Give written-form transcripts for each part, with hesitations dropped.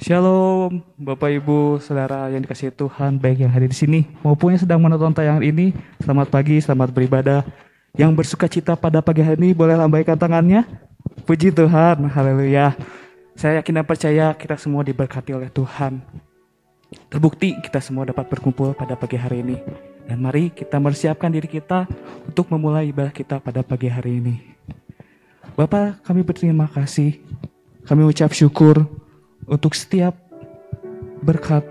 Shalom, Bapak Ibu, Saudara yang dikasihi Tuhan, baik yang hadir di sini maupun yang sedang menonton tayangan ini. Selamat pagi, selamat beribadah. Yang bersuka cita pada pagi hari ini boleh lambaikan tangannya. Puji Tuhan, haleluya. Saya yakin dan percaya kita semua diberkati oleh Tuhan. Terbukti kita semua dapat berkumpul pada pagi hari ini. Dan mari kita mempersiapkan diri kita untuk memulai ibadah kita pada pagi hari ini. Bapak, kami berterima kasih. Kami ucap syukur untuk setiap berkat,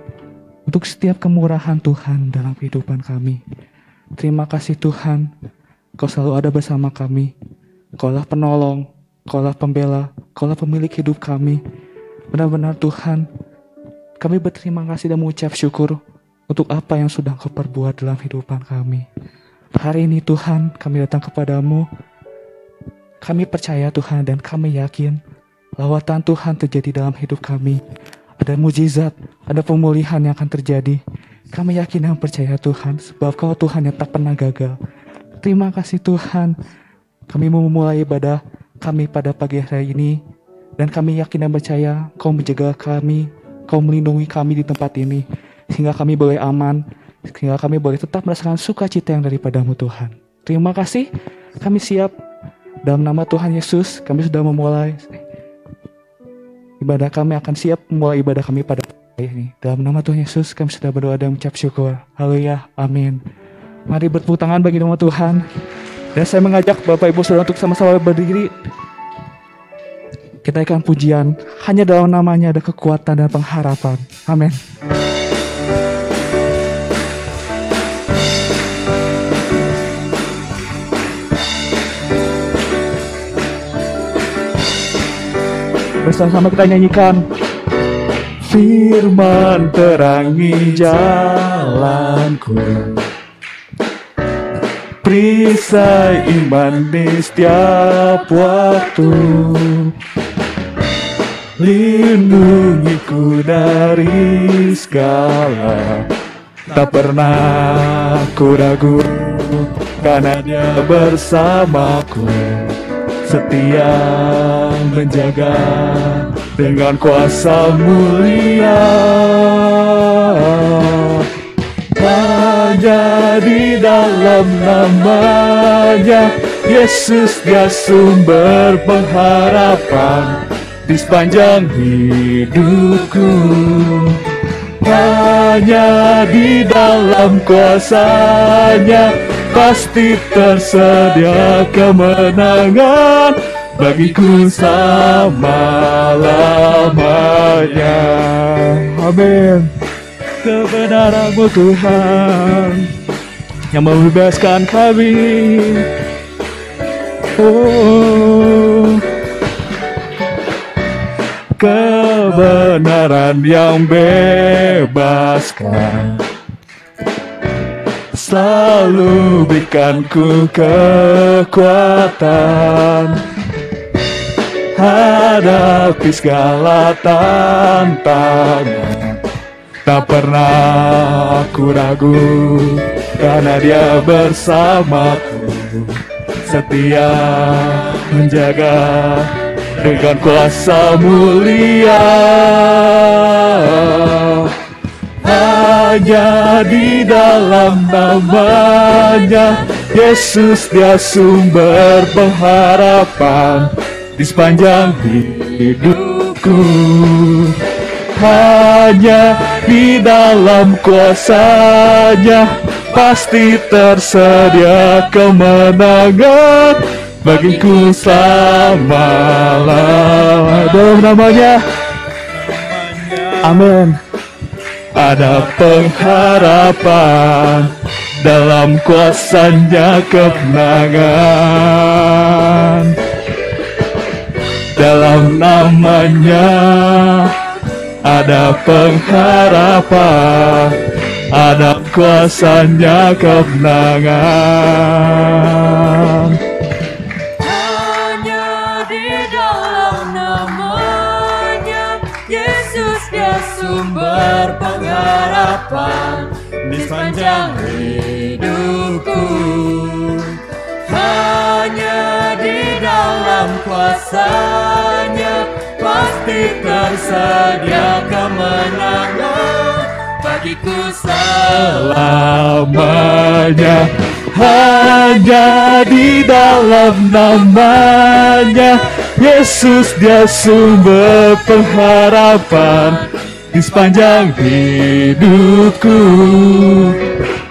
untuk setiap kemurahan Tuhan dalam kehidupan kami. Terima kasih Tuhan, Kau selalu ada bersama kami. Kaulah penolong, Kaulah pembela, Kaulah pemilik hidup kami. Benar-benar Tuhan, kami berterima kasih dan mengucap syukur untuk apa yang sudah Kau perbuat dalam kehidupan kami. Hari ini Tuhan, kami datang kepadamu. Kami percaya Tuhan dan kami yakin lawatan Tuhan terjadi dalam hidup kami. Ada mujizat, ada pemulihan yang akan terjadi. Kami yakin dan percaya Tuhan, sebab Kau Tuhan yang tak pernah gagal. Terima kasih Tuhan. Kami mau memulai ibadah kami pada pagi hari ini. Dan kami yakin dan percaya Kau menjaga kami, Kau melindungi kami di tempat ini. Sehingga kami boleh aman, sehingga kami boleh tetap merasakan sukacita yang daripada-Mu Tuhan. Terima kasih, kami siap. Dalam nama Tuhan Yesus, kami sudah memulai ibadah kami, akan siap memulai ibadah kami pada hari ini. Dalam nama Tuhan Yesus kami sudah berdoa dan mengucap syukur. Haleluya, amin. Mari bertepuk tangan bagi nama Tuhan. Dan saya mengajak Bapak Ibu Saudara untuk sama-sama berdiri. Kita akan pujian. Hanya dalam namanya ada kekuatan dan pengharapan. Amin. Bersama-sama kita nyanyikan. Firman terangi jalanku, perisai iman di setiap waktu, lindungiku dari segala. Tak pernah ku ragu, karena Dia bersamaku, setia menjaga dengan kuasa mulia. Hanya di dalam namanya Yesus, Dia sumber pengharapan di sepanjang hidupku. Hanya di dalam kuasa-Nya pasti tersedia kemenangan bagiku selama-lamanya. Amin. Kebenaran-Mu Tuhan yang membebaskan kami. Oh, kebenaran yang bebaskan selalu berikanku kekuatan hadapi segala tantangan. Tak pernah aku ragu karena Dia bersamaku, setia menjaga dengan kuasa mulia. Hanya di dalam nama-Nya Yesus, Dia sumber pengharapan di sepanjang hidupku. Hanya di dalam kuasa-Nya pasti tersedia kemenangan bagiku selama-lamanya. Dalam nama-Nya, amin. Ada pengharapan dalam kuasa-Nya kemenangan. Dalam nama-Nya ada pengharapan, ada kuasa-Nya kemenangan. Hanya di dalam nama-Nya Yesus, Dia sumber pengharapan di sepanjang hidupku. Hanya di dalam kuasa-Nya pasti tersedia kemenangan bagiku selamanya. Hanya di dalam nama-Nya Yesus, Dia sumber pengharapan di sepanjang hidupku.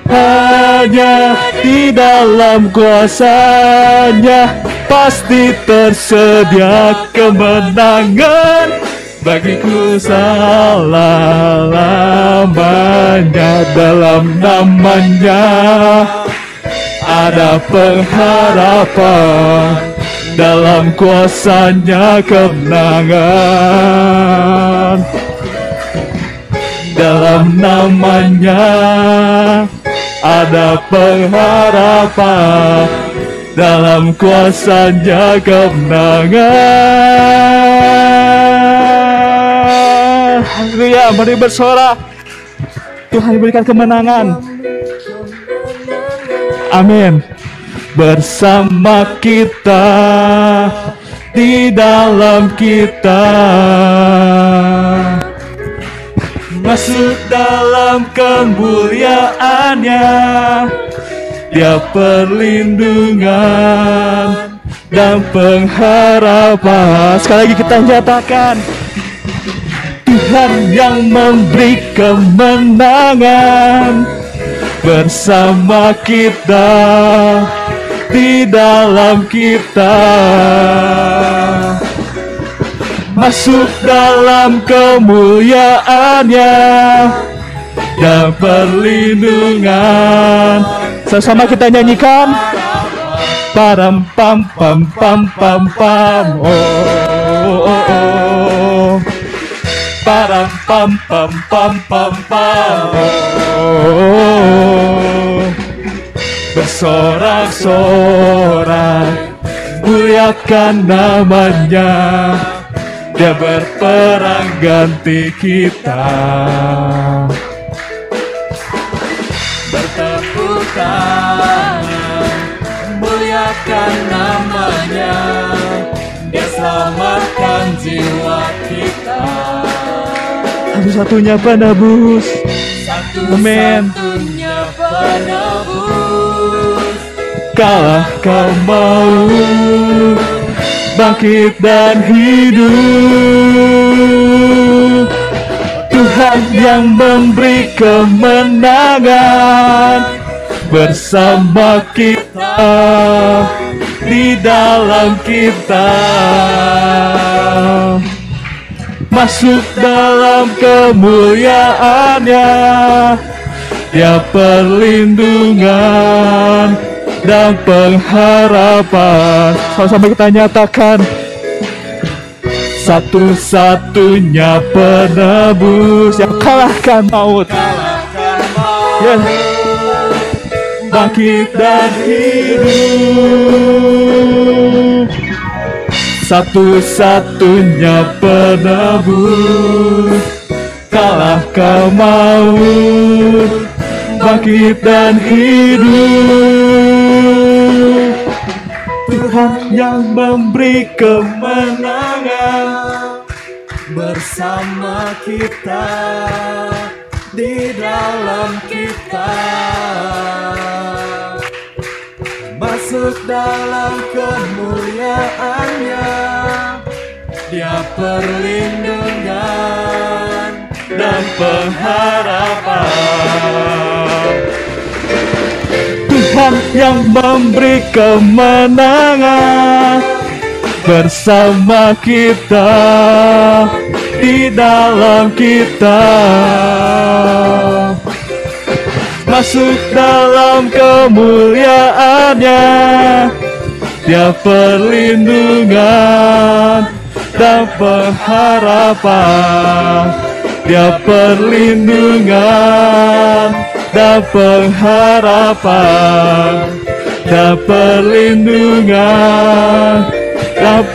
Hanya di dalam kuasa-Nya pasti tersedia kemenangan bagiku selama-lamanya. Dalam nama-Nya ada pengharapan, dalam kuasa-Nya kemenangan. Dalam nama-Nya ada pengharapan, dalam kuasa-Nya kemenangan. Haleluya, mari bersorak. Tuhan berikan kemenangan. Amin. Bersama kita, di dalam kita, masuk dalam kemuliaan-Nya. Dia perlindungan dan pengharapan. Sekali lagi kita nyatakan, Tuhan yang memberi kemenangan bersama kita, di dalam kita, masuk dalam kemuliaan-Nya dan perlindungan. Sama-sama kita nyanyikan. Param pam pam pam pam pam. Oh, oh, oh. Param pam pam pam pam pam. Oh. Bersorak-sorak muliakan nama-Nya. Dia berperang ganti kita. Bertepuk tangan muliakan nama-Nya. Dia selamatkan jiwa kita. Satu-satunya penebus. Satu-satunya penebus. Kalah kau mau bangkit dan hidup. Tuhan Tuhan yang memberi kemenangan bersama kita, di dalam kita. Masuk dalam kemuliaan-Nya, Dia perlindungan dan pengharapan. Sama-sama kita nyatakan, satu-satunya penebus yang kalahkan maut, ya, bangkit dan hidup. Satu-satunya penebus, kalahkan maut, bangkit dan hidup. Tuhan yang memberi kemenangan bersama kita, di dalam kita. Masuk dalam kemuliaan-Nya, Dia perlindungan dan pengharapan. Tuhan yang memberi kemenangan bersama kita, di dalam kita. Masuk dalam kemuliaan-Nya, Dia perlindungan dan pengharapan. Dia perlindungan dan pengharapan. Dia perlindungan dan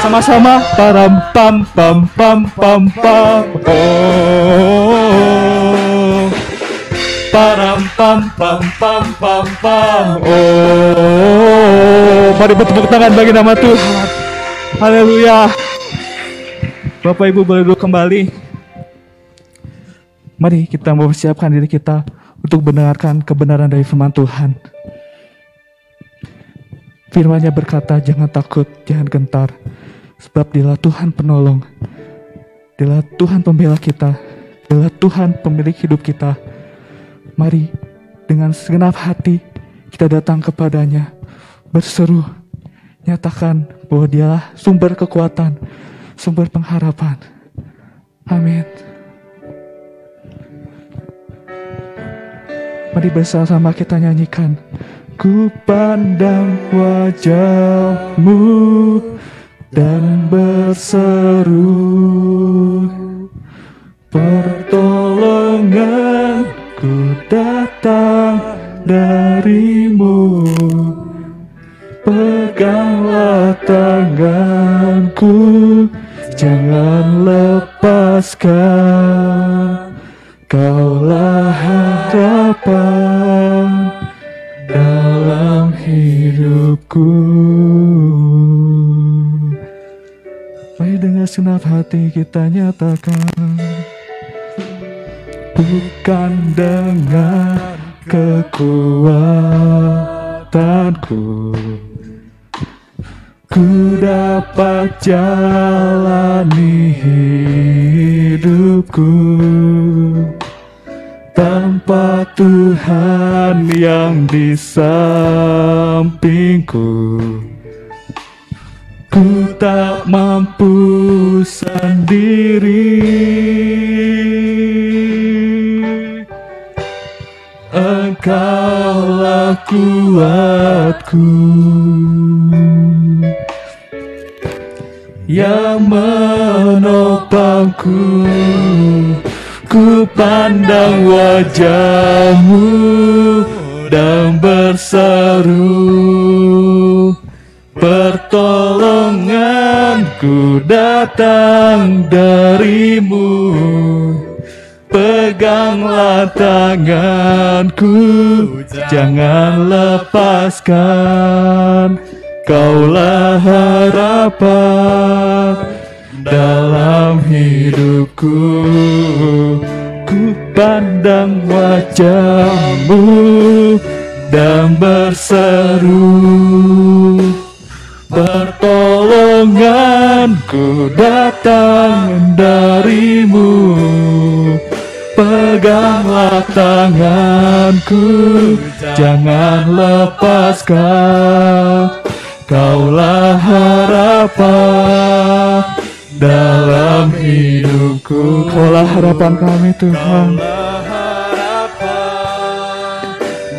sama-sama param pam pam pam pam pam. Oh, param pam pam pam pam pam. Oh, mari bertepuk tangan bagi nama Tuhan. Haleluya. Bapak Ibu boleh duduk kembali. Mari kita mempersiapkan diri kita untuk mendengarkan kebenaran dari firman Tuhan. Firman-Nya berkata, jangan takut, jangan gentar, sebab Dialah Tuhan penolong, Dialah Tuhan pembela kita, Dialah Tuhan pemilik hidup kita. Mari dengan segenap hati kita datang kepada-Nya, berseru, nyatakan bahwa Dialah sumber kekuatan, sumber pengharapan. Amin. Mari bersama-sama kita nyanyikan. Ku pandang wajah-Mu dan berseru, pertolonganku datang dari-Mu. Peganglah tanganku, jangan lepaskan. Kaulah harapan dalam hidupku. Mari dengan segenap hati kita nyatakan, bukan dengan kekuatanku ku dapat jalani hidupku. Tanpa Tuhan yang di sampingku, ku tak mampu sendiri. Engkaulah kuatku yang menopangku. Ku pandang wajah-Mu dan berseru, pertolonganku datang dari-Mu. Peganglah tanganku, jangan lepaskan. Kaulah harapan dalam hidupku. Ku pandang wajah-Mu dan berseru, pertolonganku Pertolonganku datang darimu, peganglah tanganku, jangan lepaskan. Kaulah harapan dalam hidupku. Kaulah harapan kami Tuhan.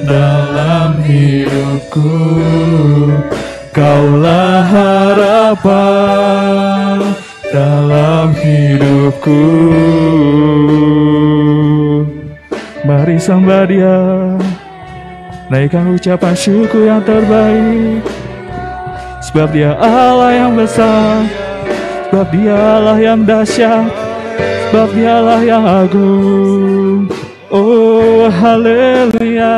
Dalam hidupku, Kaulah harapan dalam hidupku. Mari sembah Dia, naikkan ucapan syukur yang terbaik. Sebab Dia Allah yang besar, sebab Dialah yang dahsyat, sebab Dialah yang agung. Oh haleluya.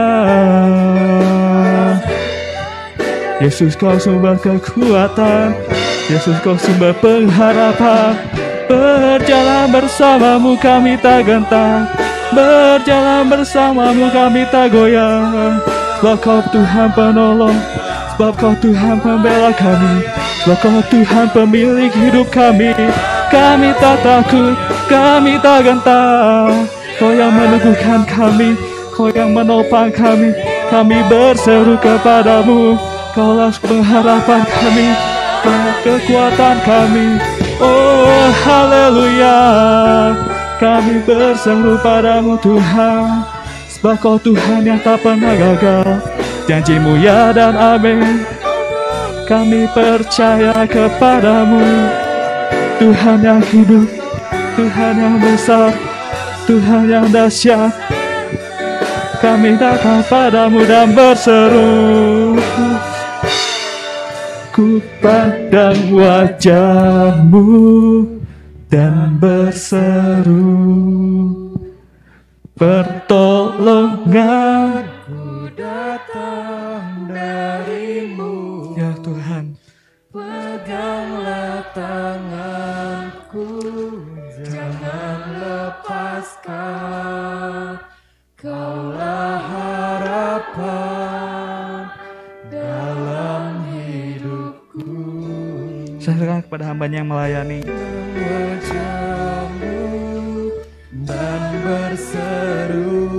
Yesus kau sumber kekuatan, Yesus kau sumber pengharapan. Berjalan bersamamu kami tak gentar, berjalan bersamamu kami tak goyang. Sebab kau Tuhan penolong, sebab kau Tuhan pembela kami, sebab kau Tuhan pemilik hidup kami. Kami tak takut, kami tak gentar. Kau yang meneguhkan kami, Kau yang menopang kami. Kami berseru kepadamu, Kaulah pengharapan kami, kekuatan kami. Oh haleluya. Kami berseru padamu Tuhan, sebab Kau Tuhan yang tak pernah gagal. Janjimu ya dan amin. Kami percaya kepadamu, Tuhan yang hidup, Tuhan yang besar, Tuhan yang dahsyat. Kami datang padamu dan berseru, ku pandang wajah-Mu dan berseru, pertolonganku datang darimu. Ya Tuhan, peganglah tanganku, jangan lepaskan. Kaulah harapan dalam hidupku. Saya serahkan kepada hamba-Nya yang melayani. Wajah-Mu dan berseru,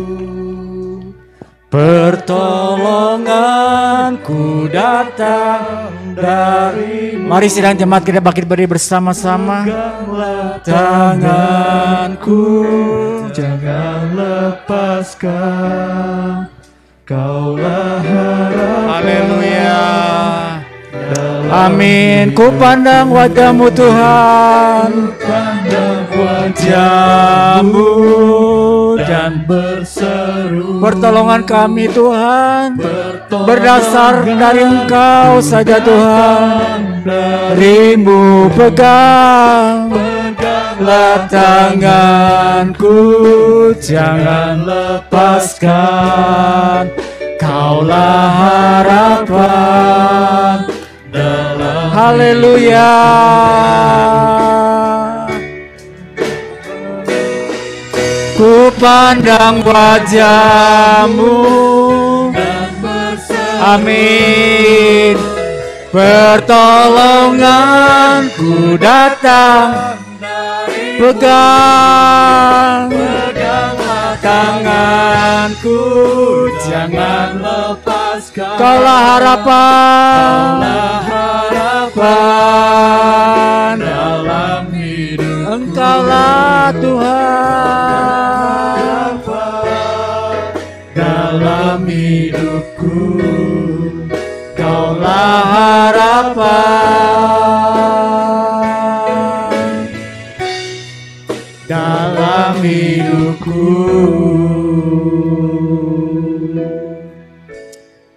pertolonganku datang darimu. Mari sidang jemaat kita bangkit berdiri bersama-sama. Tanganku, jangan lepaskan. Kaulah harapan. Haleluya. Amin. Ku pandang wajah-Mu Tuhan, Pandang wajah-Mu dan berseru, pertolongan kami Tuhan berdasar dari Engkau saja Tuhan. Darimu pegang, peganglah tanganku, jangan lepaskan. Kaulah harapan dalam. Haleluya. Ku pandang wajah-Mu, amin. Pertolonganku datang, pegang, peganglah tanganku, jangan lepaskan. Kaulah harapan, dalam hidup. Engkaulah Tuhan dalam hidupku. Kaulah harapan dalam hidupku.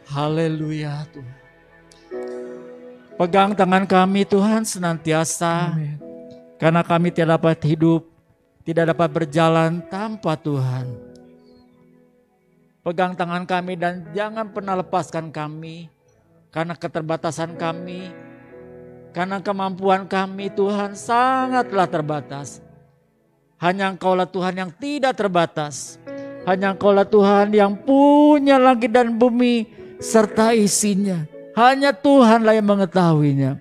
Haleluya Tuhan. Pegang tangan kami Tuhan senantiasa. Amin. Karena kami tidak dapat hidup, tidak dapat berjalan tanpa Tuhan. Pegang tangan kami dan jangan pernah lepaskan kami. Karena keterbatasan kami, karena kemampuan kami Tuhan sangatlah terbatas. Hanya Engkaulah Tuhan yang tidak terbatas. Hanya Engkaulah Tuhan yang punya langit dan bumi serta isinya. Hanya Tuhanlah yang mengetahuinya.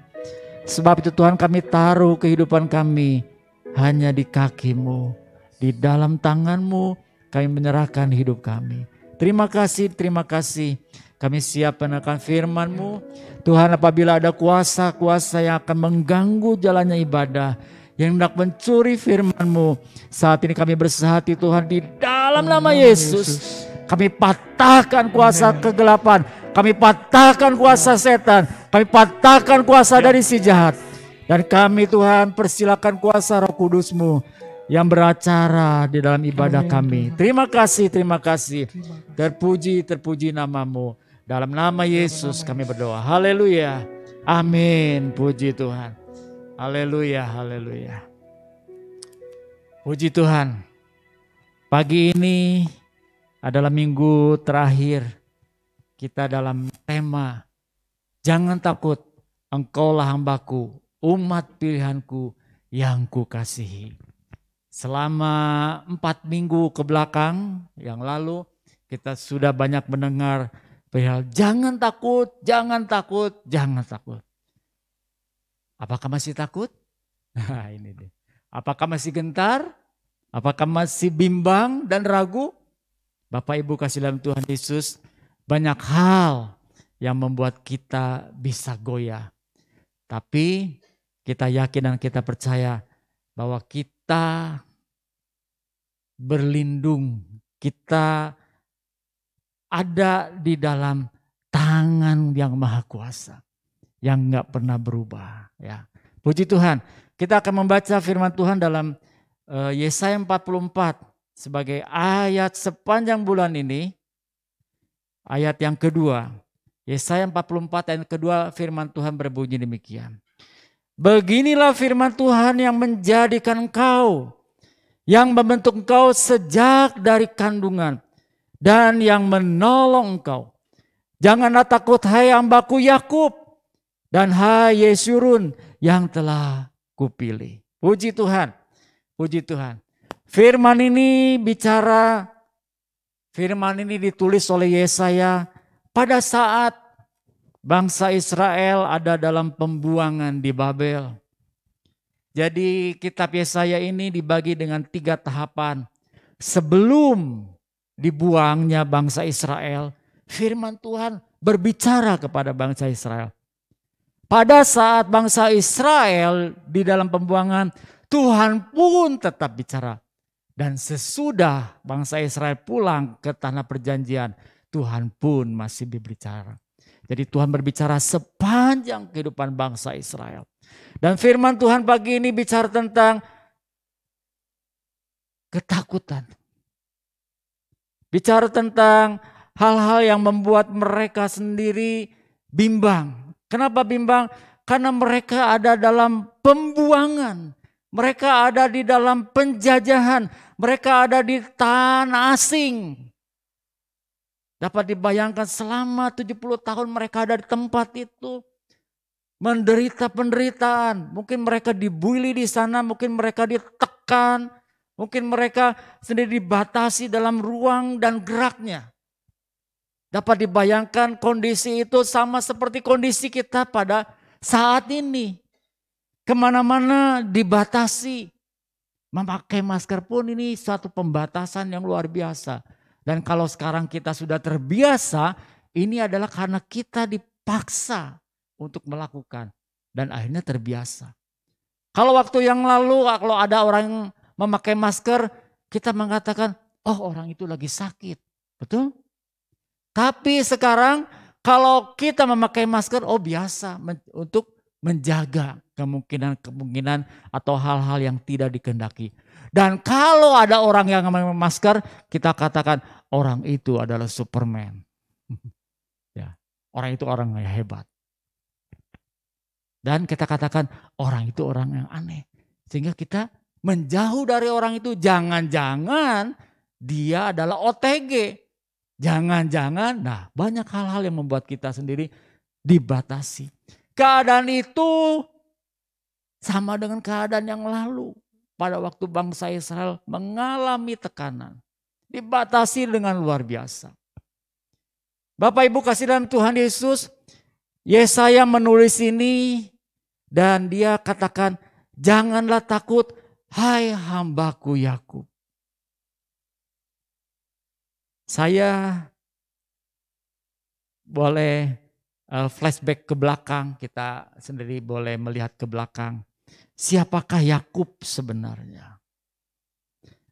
Sebab itu Tuhan, kami taruh kehidupan kami hanya di kaki-Mu. Di dalam tangan-Mu kami menyerahkan hidup kami. Terima kasih, terima kasih. Kami siap menekan firman-Mu. Tuhan, apabila ada kuasa-kuasa yang akan mengganggu jalannya ibadah, yang hendak mencuri firman-Mu, saat ini kami bersehati Tuhan, di dalam nama Yesus. Kami patahkan kuasa kegelapan. Kami patahkan kuasa setan. Kami patahkan kuasa dari si jahat. Dan kami Tuhan persilakan kuasa Roh Kudus-Mu yang beracara di dalam ibadah kami. Terima kasih, terima kasih. Terpuji, terpuji nama-Mu. Dalam nama Yesus kami berdoa. Haleluya. Amin. Puji Tuhan. Haleluya, haleluya. Puji Tuhan. Pagi ini adalah minggu terakhir kita dalam tema jangan takut, engkaulah hambaku, umat pilihanku yang kukasihi. Selama 4 minggu ke belakang yang lalu kita sudah banyak mendengar perihal jangan takut, jangan takut, jangan takut. Apakah masih takut? Nah ini dia. Apakah masih gentar? Apakah masih bimbang dan ragu? Bapak Ibu kasih dalam Tuhan Yesus, banyak hal yang membuat kita bisa goyah. Tapi kita yakin dan kita percaya bahwa kita berlindung, kita ada di dalam tangan yang maha kuasa, yang gak pernah berubah. Ya. Puji Tuhan, kita akan membaca firman Tuhan dalam Yesaya 44 sebagai ayat sepanjang bulan ini. Ayat yang kedua, Yesaya 44 ayat kedua, firman Tuhan berbunyi demikian. Beginilah firman Tuhan yang menjadikan engkau, yang membentuk engkau sejak dari kandungan, dan yang menolong engkau. Janganlah takut hai hambaku Yakub, dan hai Yesurun yang telah kupilih. Puji Tuhan, puji Tuhan. Firman ini ditulis oleh Yesaya pada saat bangsa Israel ada dalam pembuangan di Babel. Jadi kitab Yesaya ini dibagi dengan 3 tahapan. Sebelum dibuangnya bangsa Israel, firman Tuhan berbicara kepada bangsa Israel. Pada saat bangsa Israel di dalam pembuangan, Tuhan pun tetap bicara. Dan sesudah bangsa Israel pulang ke tanah perjanjian, Tuhan pun masih berbicara. Jadi Tuhan berbicara sepanjang kehidupan bangsa Israel. Dan firman Tuhan pagi ini bicara tentang ketakutan. Bicara tentang hal-hal yang membuat mereka sendiri bimbang. Kenapa bimbang? Karena mereka ada dalam pembuangan. Mereka ada di dalam penjajahan. Mereka ada di tanah asing. Dapat dibayangkan selama 70 tahun mereka ada di tempat itu. Menderita penderitaan. Mungkin mereka dibully di sana. Mungkin mereka ditekan. Mungkin mereka sendiri dibatasi dalam ruang dan geraknya. Dapat dibayangkan kondisi itu sama seperti kondisi kita pada saat ini. Kemana-mana dibatasi. Memakai masker pun ini suatu pembatasan yang luar biasa. Dan kalau sekarang kita sudah terbiasa, ini adalah karena kita dipaksa untuk melakukan. Dan akhirnya terbiasa. Kalau waktu yang lalu, kalau ada orang yang memakai masker, kita mengatakan, oh orang itu lagi sakit. Betul? Tapi sekarang kalau kita memakai masker, oh biasa untuk menjaga kemungkinan atau hal-hal yang tidak dikehendaki. Dan kalau ada orang yang memakai masker, kita katakan orang itu adalah Superman. Ya, orang itu orang yang hebat. Dan kita katakan orang itu orang yang aneh. Sehingga kita menjauh dari orang itu. Jangan-jangan dia adalah OTG. Jangan-jangan, nah banyak hal-hal yang membuat kita sendiri dibatasi. Keadaan itu sama dengan keadaan yang lalu. Pada waktu bangsa Israel mengalami tekanan. Dibatasi dengan luar biasa. Bapak Ibu kasih dalam Tuhan Yesus. Yesaya menulis ini Dan dia katakan, janganlah takut, hai hambaku Yakub. Saya boleh flashback ke belakang, kita sendiri boleh melihat ke belakang. Siapakah Yakub sebenarnya?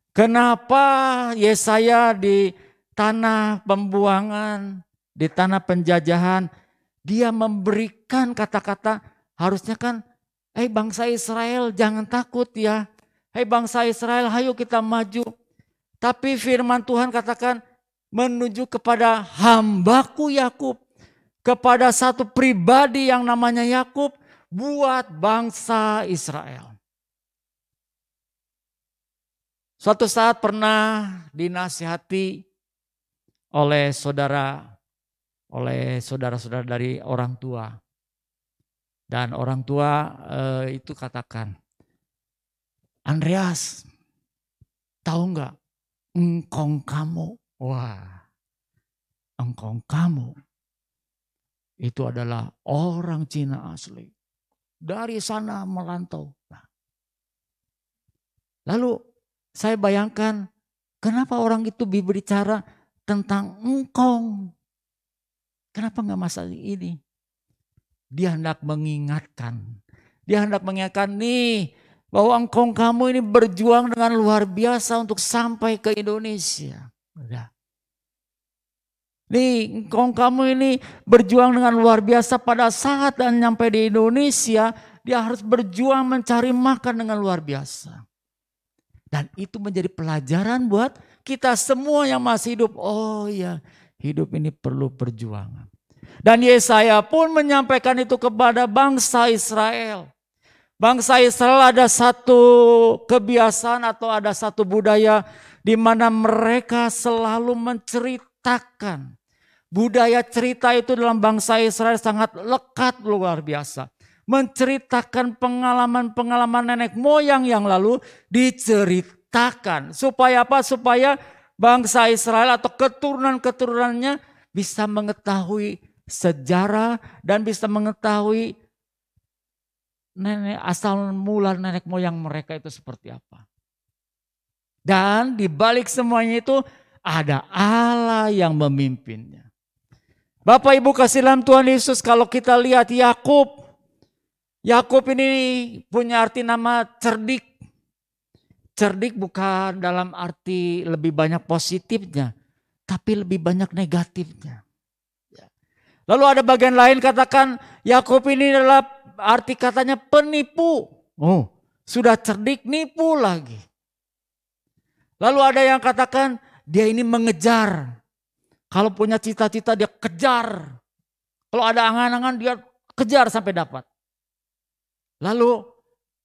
Kenapa Yesaya di tanah pembuangan, di tanah penjajahan, dia memberikan kata-kata, harusnya kan, hei bangsa Israel jangan takut ya. Hei bangsa Israel, ayo kita maju. Tapi firman Tuhan katakan, menuju kepada hambaku Yakub, kepada satu pribadi yang namanya Yakub, buat bangsa Israel. Suatu saat pernah dinasihati oleh saudara-saudara dari orang tua. Dan orang tua itu katakan, Andreas, tahu nggak engkong kamu? Wah, engkong kamu itu adalah orang Cina asli. Dari sana melantau. Nah. Lalu saya bayangkan kenapa orang itu berbicara tentang engkong. Kenapa nggak masalah ini? Dia hendak mengingatkan. Dia hendak mengingatkan nih bahwa engkong kamu ini berjuang dengan luar biasa untuk sampai ke Indonesia. Udah. Nih, engkong kamu ini berjuang dengan luar biasa pada saat dan nyampe di Indonesia, dia harus berjuang mencari makan dengan luar biasa. Dan itu menjadi pelajaran buat kita semua yang masih hidup. Oh ya, hidup ini perlu perjuangan. Dan Yesaya pun menyampaikan itu kepada bangsa Israel. Bangsa Israel ada satu kebiasaan atau ada satu budaya di mana mereka selalu menceritakan. Budaya cerita itu dalam bangsa Israel sangat lekat luar biasa. Menceritakan pengalaman-pengalaman nenek moyang yang lalu diceritakan. Supaya apa? Supaya bangsa Israel atau keturunan-keturunannya bisa mengetahui sejarah dan bisa mengetahui asal mula nenek moyang mereka itu seperti apa. Dan di balik semuanya itu ada Allah yang memimpinnya. Bapak Ibu kasih dalam Tuhan Yesus, kalau kita lihat Yakub. Yakub ini punya arti nama cerdik. Cerdik bukan dalam arti lebih banyak positifnya, tapi lebih banyak negatifnya. Lalu ada bagian lain katakan Yakub ini adalah arti katanya penipu. Oh, sudah cerdik nipu lagi. Lalu ada yang katakan dia ini mengejar. Kalau punya cita-cita dia kejar. Kalau ada angan-angan dia kejar sampai dapat. Lalu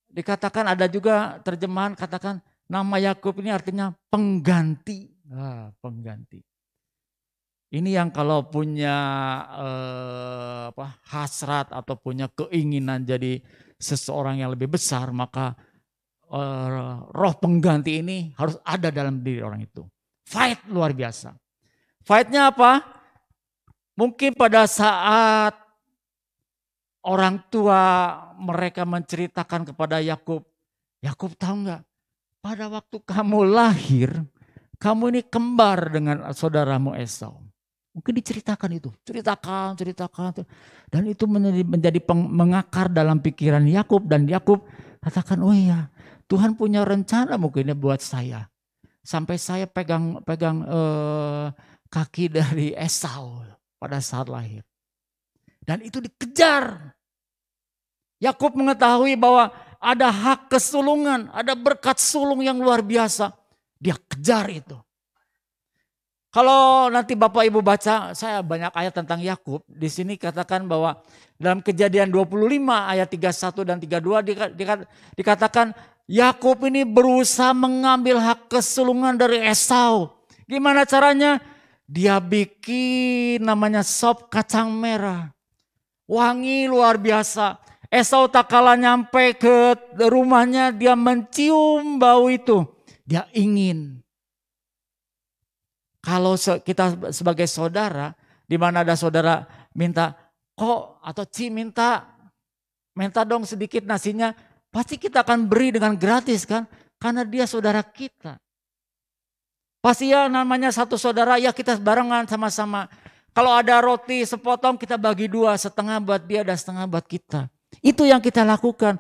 dikatakan ada juga terjemahan katakan nama Yakub ini artinya pengganti. Pengganti. Ini yang kalau punya hasrat atau punya keinginan jadi seseorang yang lebih besar, maka roh pengganti ini harus ada dalam diri orang itu. Fight luar biasa. Fightnya apa? Mungkin pada saat orang tua mereka menceritakan kepada Yakub, Yakub tahu nggak? Pada waktu kamu lahir, kamu ini kembar dengan saudaramu Esau. Mungkin diceritakan itu, ceritakan. Dan itu menjadi mengakar dalam pikiran Yakub. Dan Yakub katakan, oh iya Tuhan punya rencana mungkinnya buat saya. Sampai saya pegang kaki dari Esau pada saat lahir. Dan itu dikejar. Yakub mengetahui bahwa ada hak kesulungan, ada berkat sulung yang luar biasa. Dia kejar itu. Kalau nanti Bapak Ibu baca, saya banyak ayat tentang Yakub. Di sini katakan bahwa dalam Kejadian 25 ayat 31 dan 32 dikatakan Yakub ini berusaha mengambil hak kesulungan dari Esau. Gimana caranya? Dia bikin namanya sop kacang merah. Wangi luar biasa. Esau tak kalah nyampe ke rumahnya, dia mencium bau itu. Dia ingin. Kalau kita sebagai saudara, di mana ada saudara minta kok atau Ci minta minta dong sedikit nasinya, pasti kita akan beri dengan gratis kan, karena dia saudara kita. Pasti ya namanya satu saudara, ya kita barengan sama-sama. Kalau ada roti sepotong kita bagi dua, setengah buat dia dan setengah buat kita. Itu yang kita lakukan.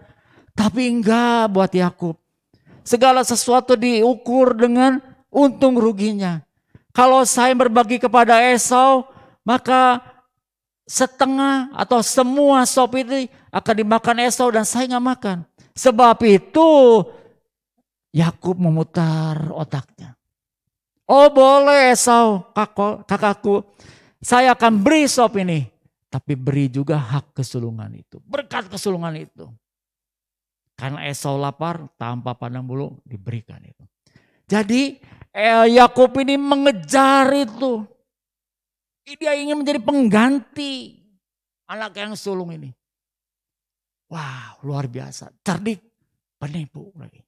Tapi enggak buat Yakub. Segala sesuatu diukur dengan untung ruginya. Kalau saya berbagi kepada Esau, maka setengah atau semua sop itu akan dimakan Esau dan saya nggak makan. Sebab itu Yakub memutar otaknya. Oh boleh Esau, kakakku, saya akan beri sop ini. Tapi beri juga hak kesulungan itu, berkat kesulungan itu. Karena Esau lapar, tanpa pandang bulu diberikan itu. Jadi Yakub ini mengejar itu. Dia ingin menjadi pengganti anak yang sulung ini. Wow, luar biasa. Cerdik, penipu lagi.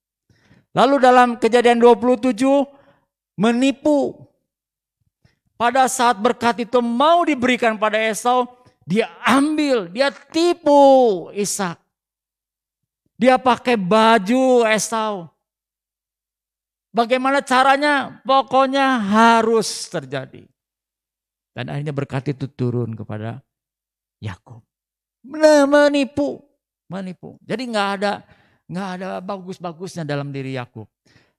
Lalu dalam Kejadian 27 menipu. Pada saat berkat itu mau diberikan pada Esau, dia ambil, dia tipu Ishak. Dia pakai baju Esau. Bagaimana caranya? Pokoknya harus terjadi. Dan akhirnya berkat itu turun kepada Yakub. Menipu. Jadi nggak ada bagus-bagusnya dalam diri Yakub.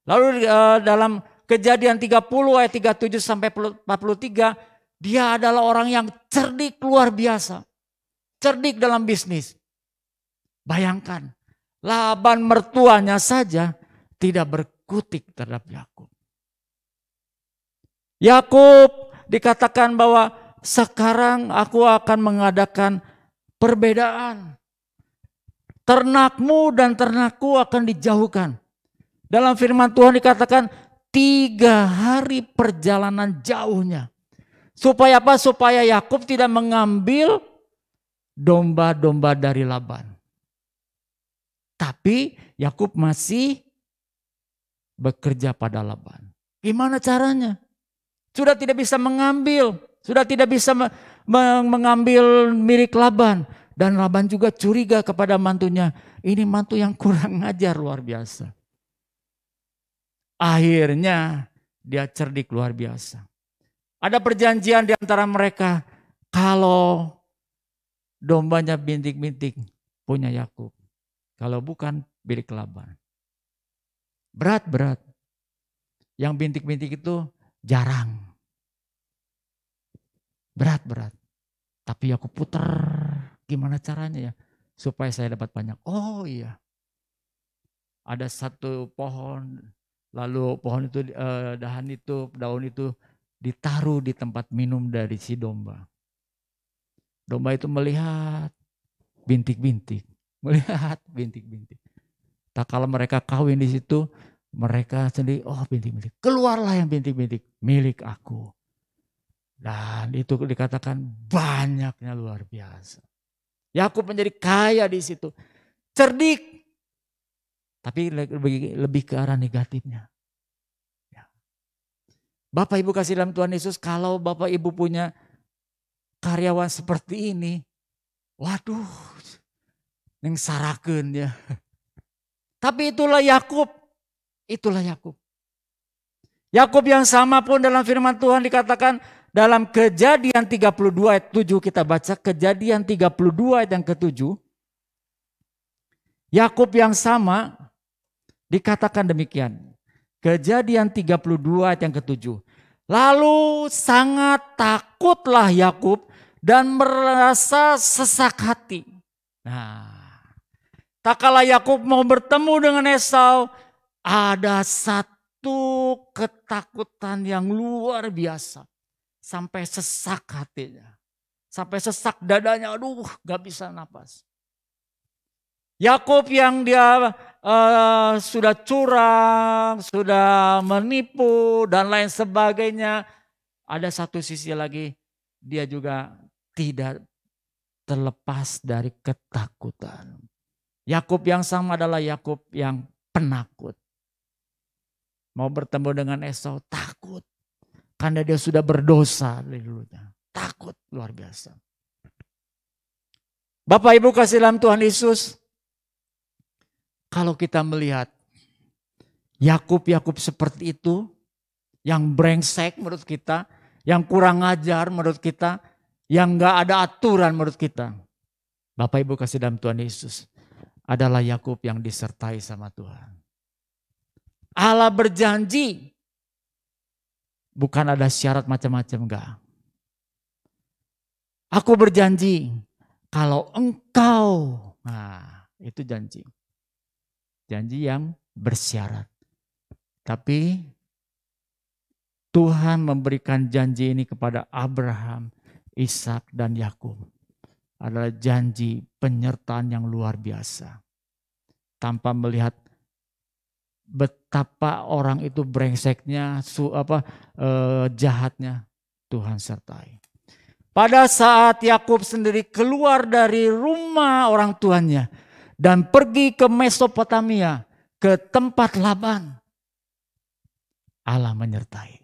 Lalu dalam Kejadian 30 ayat 37 sampai 43, dia adalah orang yang cerdik luar biasa. Cerdik dalam bisnis. Bayangkan, Laban mertuanya saja tidak berkutik terhadap Yakub. Yakub dikatakan bahwa sekarang aku akan mengadakan perbedaan. Ternakmu dan ternakku akan dijauhkan. Dalam firman Tuhan dikatakan 3 hari perjalanan jauhnya. Supaya apa? Supaya Yakub tidak mengambil domba-domba dari Laban. Tapi Yakub masih bekerja pada Laban. Gimana caranya? Sudah tidak bisa mengambil. Sudah tidak bisa mengambil milik Laban. Dan Laban juga curiga kepada mantunya. Ini mantu yang kurang ajar luar biasa. Akhirnya dia cerdik luar biasa. Ada perjanjian di antara mereka. Kalau dombanya bintik-bintik punya Yakub. Kalau bukan milik Laban. Berat. Yang bintik-bintik itu jarang. Berat. Tapi Yakub putar. Gimana caranya ya? Supaya saya dapat banyak. Oh iya. Ada satu pohon. Lalu pohon itu, daun itu ditaruh di tempat minum dari si domba. Domba itu melihat bintik-bintik. Tak kalau mereka kawin di situ, mereka sendiri, oh bintik-bintik. Keluarlah yang bintik-bintik, milik aku. Dan itu dikatakan banyaknya luar biasa. Yakub menjadi kaya di situ. Cerdik. Tapi lebih ke arah negatifnya. Ya. Bapak Ibu kasih dalam Tuhan Yesus, kalau Bapak Ibu punya karyawan seperti ini, waduh, yang sarakeun ya. Tapi itulah Yakub. Yakub yang sama pun dalam firman Tuhan dikatakan dalam Kejadian 32 ayat 7, kita baca Kejadian 32 ayat yang ke-7. Yakub yang sama dikatakan demikian. Kejadian 32 ayat yang ke-7. Lalu sangat takutlah Yakub dan merasa sesak hati. Nah, tak kala Yakub mau bertemu dengan Esau, ada satu ketakutan yang luar biasa. Sampai sesak hatinya. Sampai sesak dadanya, aduh gak bisa napas. Yakub yang dia sudah curang, sudah menipu dan lain sebagainya. Ada satu sisi lagi, dia juga tidak terlepas dari ketakutan. Yakub yang sama adalah Yakub yang penakut. Mau bertemu dengan Esau, takut. Karena dia sudah berdosa dari dulunya. Takut luar biasa. Bapak Ibu kasih dalam Tuhan Yesus, kalau kita melihat Yakub seperti itu, yang brengsek menurut kita, yang kurang ajar menurut kita, yang gak ada aturan menurut kita. Bapak Ibu kasih dalam Tuhan Yesus, adalah Yakub yang disertai sama Tuhan. Allah berjanji, bukan ada syarat macam-macam, enggak. Aku berjanji, kalau engkau, nah itu janji. Janji yang bersyarat. Tapi Tuhan memberikan janji ini kepada Abraham, Ishak dan Yakub. Adalah janji penyertaan yang luar biasa. Tanpa melihat betapa orang itu brengseknya, jahatnya, Tuhan sertai. Pada saat Yakub sendiri keluar dari rumah orang tuanya dan pergi ke Mesopotamia, ke tempat Laban, Allah menyertai.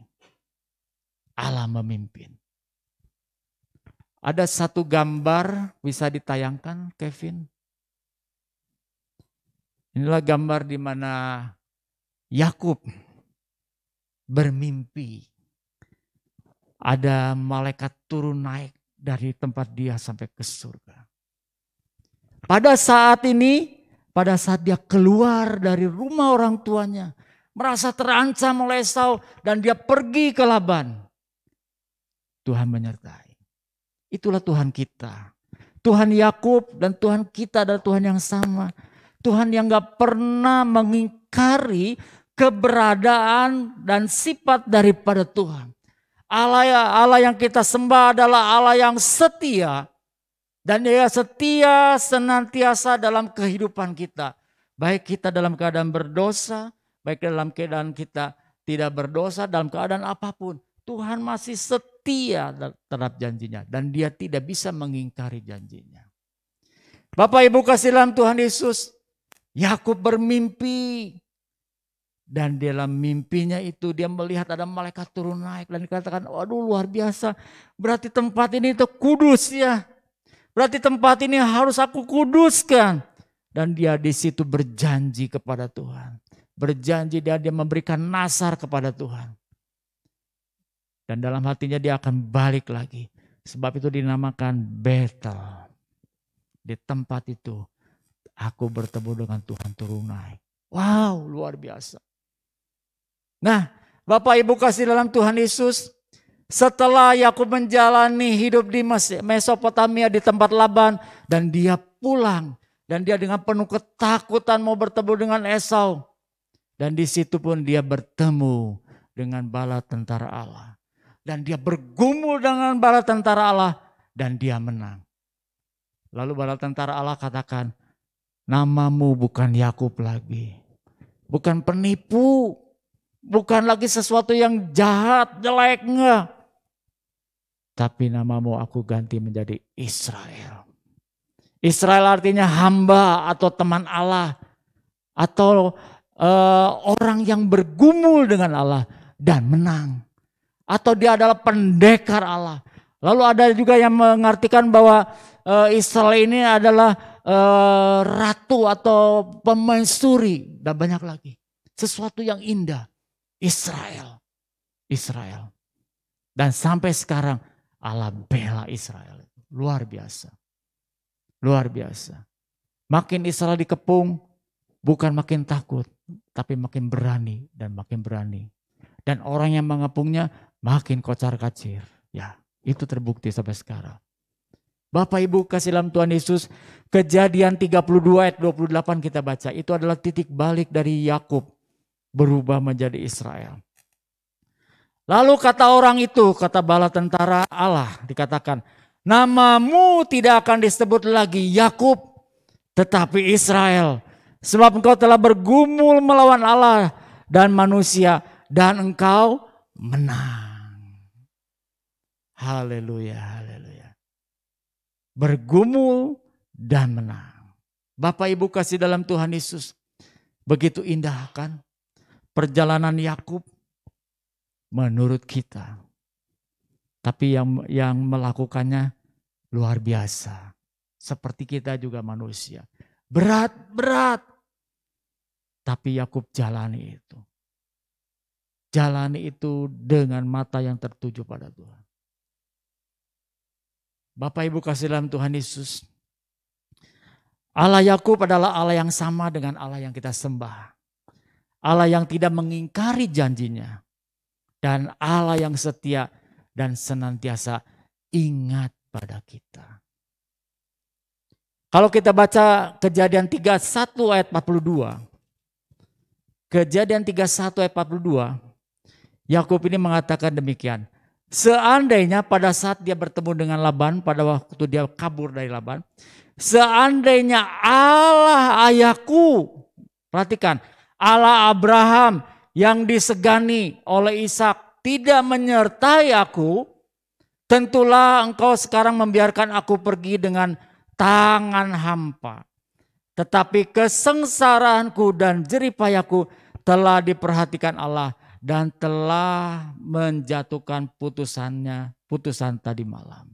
Allah memimpin. Ada satu gambar bisa ditayangkan, Kevin. Inilah gambar di mana Yakub bermimpi. Ada malaikat turun naik dari tempat dia sampai ke surga. Pada saat ini, pada saat dia keluar dari rumah orang tuanya, merasa terancam oleh Esau dan dia pergi ke Laban, Tuhan menyertai. Itulah Tuhan kita. Tuhan Yakub dan Tuhan kita adalah Tuhan yang sama. Tuhan yang gak pernah mengingkari keberadaan dan sifat daripada Tuhan. Allah yang kita sembah adalah Allah yang setia. Dan Dia setia senantiasa dalam kehidupan kita. Baik kita dalam keadaan berdosa, baik dalam keadaan kita tidak berdosa, dalam keadaan apapun. Tuhan masih setia terhadap janjinya. Dan Dia tidak bisa mengingkari janjinya. Bapak Ibu kasih dalam Tuhan Yesus, Yakub bermimpi. Dan dalam mimpinya itu dia melihat ada malaikat turun naik. Dan dikatakan, waduh luar biasa. Berarti tempat ini itu kudus ya. Berarti tempat ini harus aku kuduskan. Dan dia di situ berjanji kepada Tuhan. Berjanji dia memberikan nazar kepada Tuhan. Dan dalam hatinya dia akan balik lagi. Sebab itu dinamakan Betel. Di tempat itu aku bertemu dengan Tuhan turun naik. Wow, luar biasa. Nah, Bapak Ibu kasih dalam Tuhan Yesus, setelah Yakub menjalani hidup di Mesopotamia di tempat Laban dan dia pulang dan dia dengan penuh ketakutan mau bertemu dengan Esau. Dan di situ pun dia bertemu dengan bala tentara Allah. Dan dia bergumul dengan bala tentara Allah dan dia menang. Lalu bala tentara Allah katakan, namamu bukan Yakub lagi. Bukan penipu. Bukan lagi sesuatu yang jahat, jelek, enggak. Tapi namamu aku ganti menjadi Israel. Israel artinya hamba atau teman Allah. Atau orang yang bergumul dengan Allah dan menang. Atau dia adalah pendekar Allah. Lalu ada juga yang mengartikan bahwa Israel ini adalah ratu atau pemaisuri. Dan banyak lagi. Sesuatu yang indah. Israel. Dan sampai sekarang Allah bela Israel. Luar biasa. Luar biasa. Makin Israel dikepung, bukan makin takut, tapi makin berani dan makin berani. Dan orang yang mengepungnya makin kocar-kacir. Ya, itu terbukti sampai sekarang. Bapak Ibu kasih dalam Tuhan Yesus, Kejadian 32 ayat 28 kita baca. Itu adalah titik balik dari Yakub berubah menjadi Israel. Lalu kata orang itu, kata bala tentara Allah dikatakan, namamu tidak akan disebut lagi Yakub, tetapi Israel. Sebab engkau telah bergumul melawan Allah dan manusia dan engkau menang. Haleluya, haleluya. Bergumul dan menang. Bapak Ibu kasih dalam Tuhan Yesus, begitu indah kan perjalanan Yakub menurut kita. Tapi yang melakukannya luar biasa. Seperti kita juga manusia. Berat. Tapi Yakub jalani itu. Jalani itu dengan mata yang tertuju pada Tuhan. Bapak Ibu kasih dalam Tuhan Yesus. Allah Yakub adalah Allah yang sama dengan Allah yang kita sembah. Allah yang tidak mengingkari janjinya. Dan Allah yang setia dan senantiasa ingat pada kita. Kalau kita baca Kejadian 31 ayat 42. Kejadian 31 ayat 42. Yakub ini mengatakan demikian. Seandainya pada saat dia bertemu dengan Laban, pada waktu dia kabur dari Laban. Seandainya Allah ayahku, perhatikan, Allah Abraham yang disegani oleh Ishak tidak menyertai aku, tentulah engkau sekarang membiarkan aku pergi dengan tangan hampa. Tetapi kesengsaraanku dan jeripayahku telah diperhatikan Allah dan telah menjatuhkan putusan tadi malam.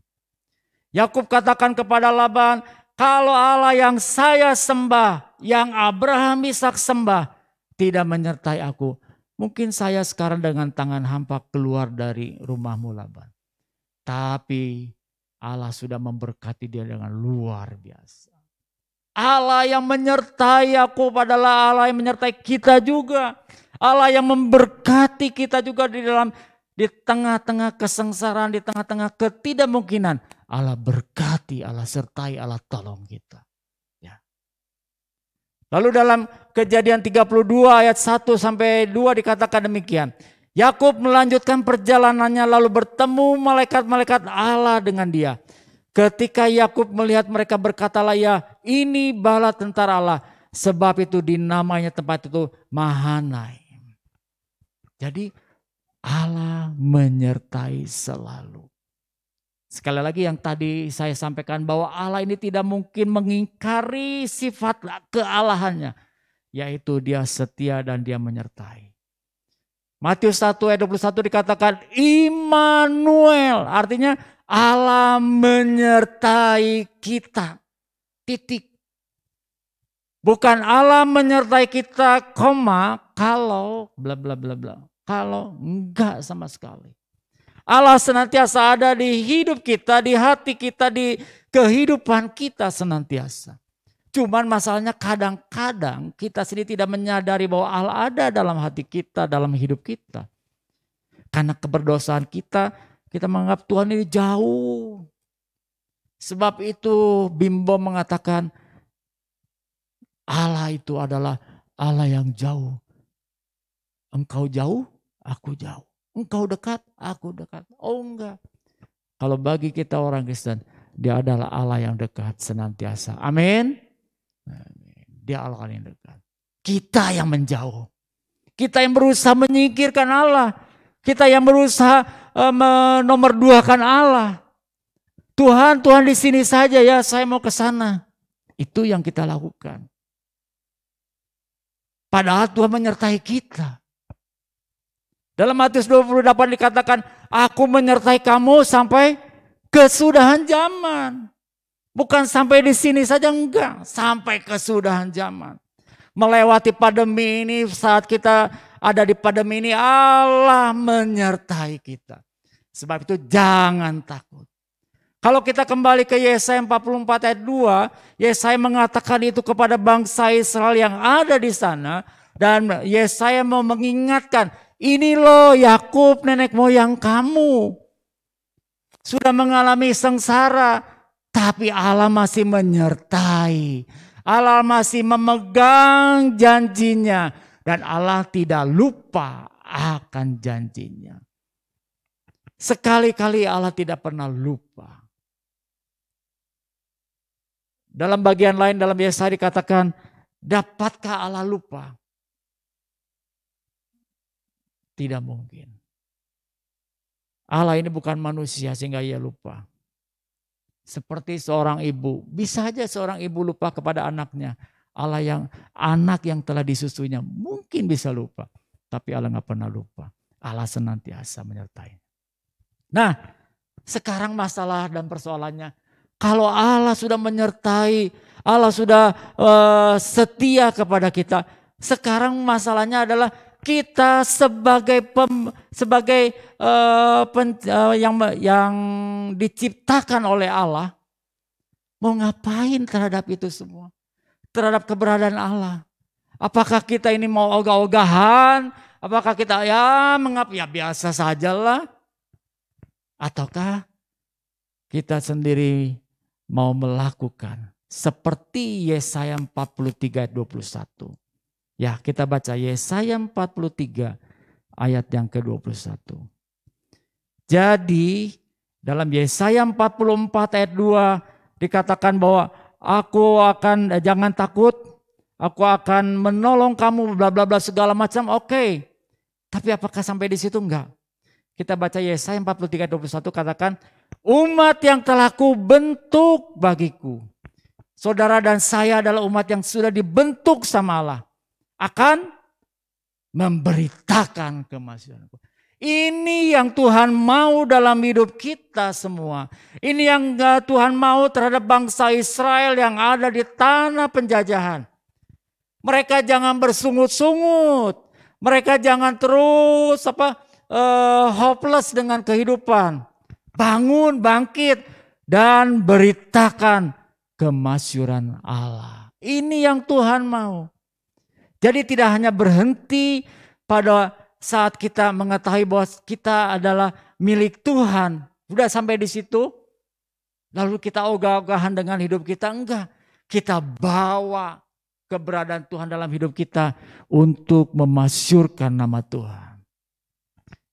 Yakub katakan kepada Laban, kalau Allah yang saya sembah, yang Abraham Ishak sembah, tidak menyertai aku, mungkin saya sekarang dengan tangan hampa keluar dari rumahmu Laban. Tapi Allah sudah memberkati dia dengan luar biasa. Allah yang menyertai aku adalah Allah yang menyertai kita juga. Allah yang memberkati kita juga di tengah-tengah kesengsaraan, di tengah-tengah ketidakmungkinan. Allah berkati, Allah sertai, Allah tolong kita. Ya. Lalu dalam Kejadian 32 ayat 1 sampai 2 dikatakan demikian. Yakub melanjutkan perjalanannya lalu bertemu malaikat-malaikat Allah dengan dia. Ketika Yakub melihat mereka berkatalah ya, ini bala tentara Allah. Sebab itu dinamainya tempat itu Mahanaim. Jadi Allah menyertai selalu. Sekali lagi yang tadi saya sampaikan bahwa Allah ini tidak mungkin mengingkari sifat kealahannya. Yaitu dia setia dan dia menyertai. Matius 1 ayat 21 dikatakan Immanuel. Artinya Allah menyertai kita. Titik. Bukan Allah menyertai kita, kalau bla bla bla bla. Kalau enggak sama sekali. Allah senantiasa ada di hidup kita, di hati kita, di kehidupan kita senantiasa. Cuman masalahnya kadang-kadang kita sendiri tidak menyadari bahwa Allah ada dalam hati kita, dalam hidup kita. Karena keberdosaan kita menganggap Tuhan ini jauh. Sebab itu Bimbo mengatakan Allah itu adalah Allah yang jauh. Engkau jauh, aku jauh. Engkau dekat, aku dekat. Oh enggak. Kalau bagi kita orang Kristen, dia adalah Allah yang dekat senantiasa. Amin. Dia Allah yang dekat. Kita yang menjauh. Kita yang berusaha menyingkirkan Allah. Kita yang berusaha menomorduakan Allah. Tuhan di sini saja ya, saya mau ke sana. Itu yang kita lakukan. Padahal Tuhan menyertai kita. Dalam Matius 28 dikatakan, aku menyertai kamu sampai kesudahan zaman. Bukan sampai di sini saja, enggak. Sampai kesudahan zaman. Melewati pandemi ini, saat kita ada di pandemi ini, Allah menyertai kita. Sebab itu jangan takut. Kalau kita kembali ke Yesaya 44 ayat 2, Yesaya mengatakan itu kepada bangsa Israel yang ada di sana. Dan Yesaya mau mengingatkan, ini loh Yakub nenek moyang kamu. Sudah mengalami sengsara, tapi Allah masih menyertai. Allah masih memegang janjinya. Dan Allah tidak lupa akan janjinya. Sekali-kali Allah tidak pernah lupa. Dalam bagian lain dalam Yesaya dikatakan, dapatkah Allah lupa? Tidak mungkin. Allah ini bukan manusia sehingga ia lupa. Seperti seorang ibu, bisa saja seorang ibu lupa kepada anaknya. Anak yang telah disusuinya mungkin bisa lupa. Tapi Allah gak pernah lupa. Allah senantiasa menyertai. Nah, sekarang masalah dan persoalannya, Kalau Allah sudah menyertai, Allah sudah setia kepada kita. Sekarang masalahnya adalah kita yang diciptakan oleh Allah, mau ngapain terhadap itu semua? Terhadap keberadaan Allah. Apakah kita ini mau ogah-ogahan? Apakah kita ya biasa sajalah? Ataukah kita sendiri mau melakukan seperti Yesaya 43 ayat 21. Ya, kita baca Yesaya 43 ayat yang ke-21. Jadi dalam Yesaya 44 ayat 2 dikatakan bahwa jangan takut, aku akan menolong kamu bla bla bla segala macam. Oke. Tapi apakah sampai di situ? Enggak. Kita baca Yesaya 43 ayat 21 katakan, umat yang telah kubentuk bagiku. Saudara dan saya adalah umat yang sudah dibentuk sama Allah. Akan memberitakan kemasyhuranku. Ini yang Tuhan mau dalam hidup kita semua. Ini yang Tuhan mau terhadap bangsa Israel yang ada di tanah penjajahan. Mereka jangan bersungut-sungut. Mereka jangan terus hopeless dengan kehidupan. Bangun, bangkit, dan beritakan kemasyhuran Allah. Ini yang Tuhan mau. Jadi tidak hanya berhenti pada saat kita mengetahui bahwa kita adalah milik Tuhan. Sudah sampai di situ, lalu kita ogah-ogahan dengan hidup kita. Enggak, kita bawa keberadaan Tuhan dalam hidup kita untuk memasyurkan nama Tuhan.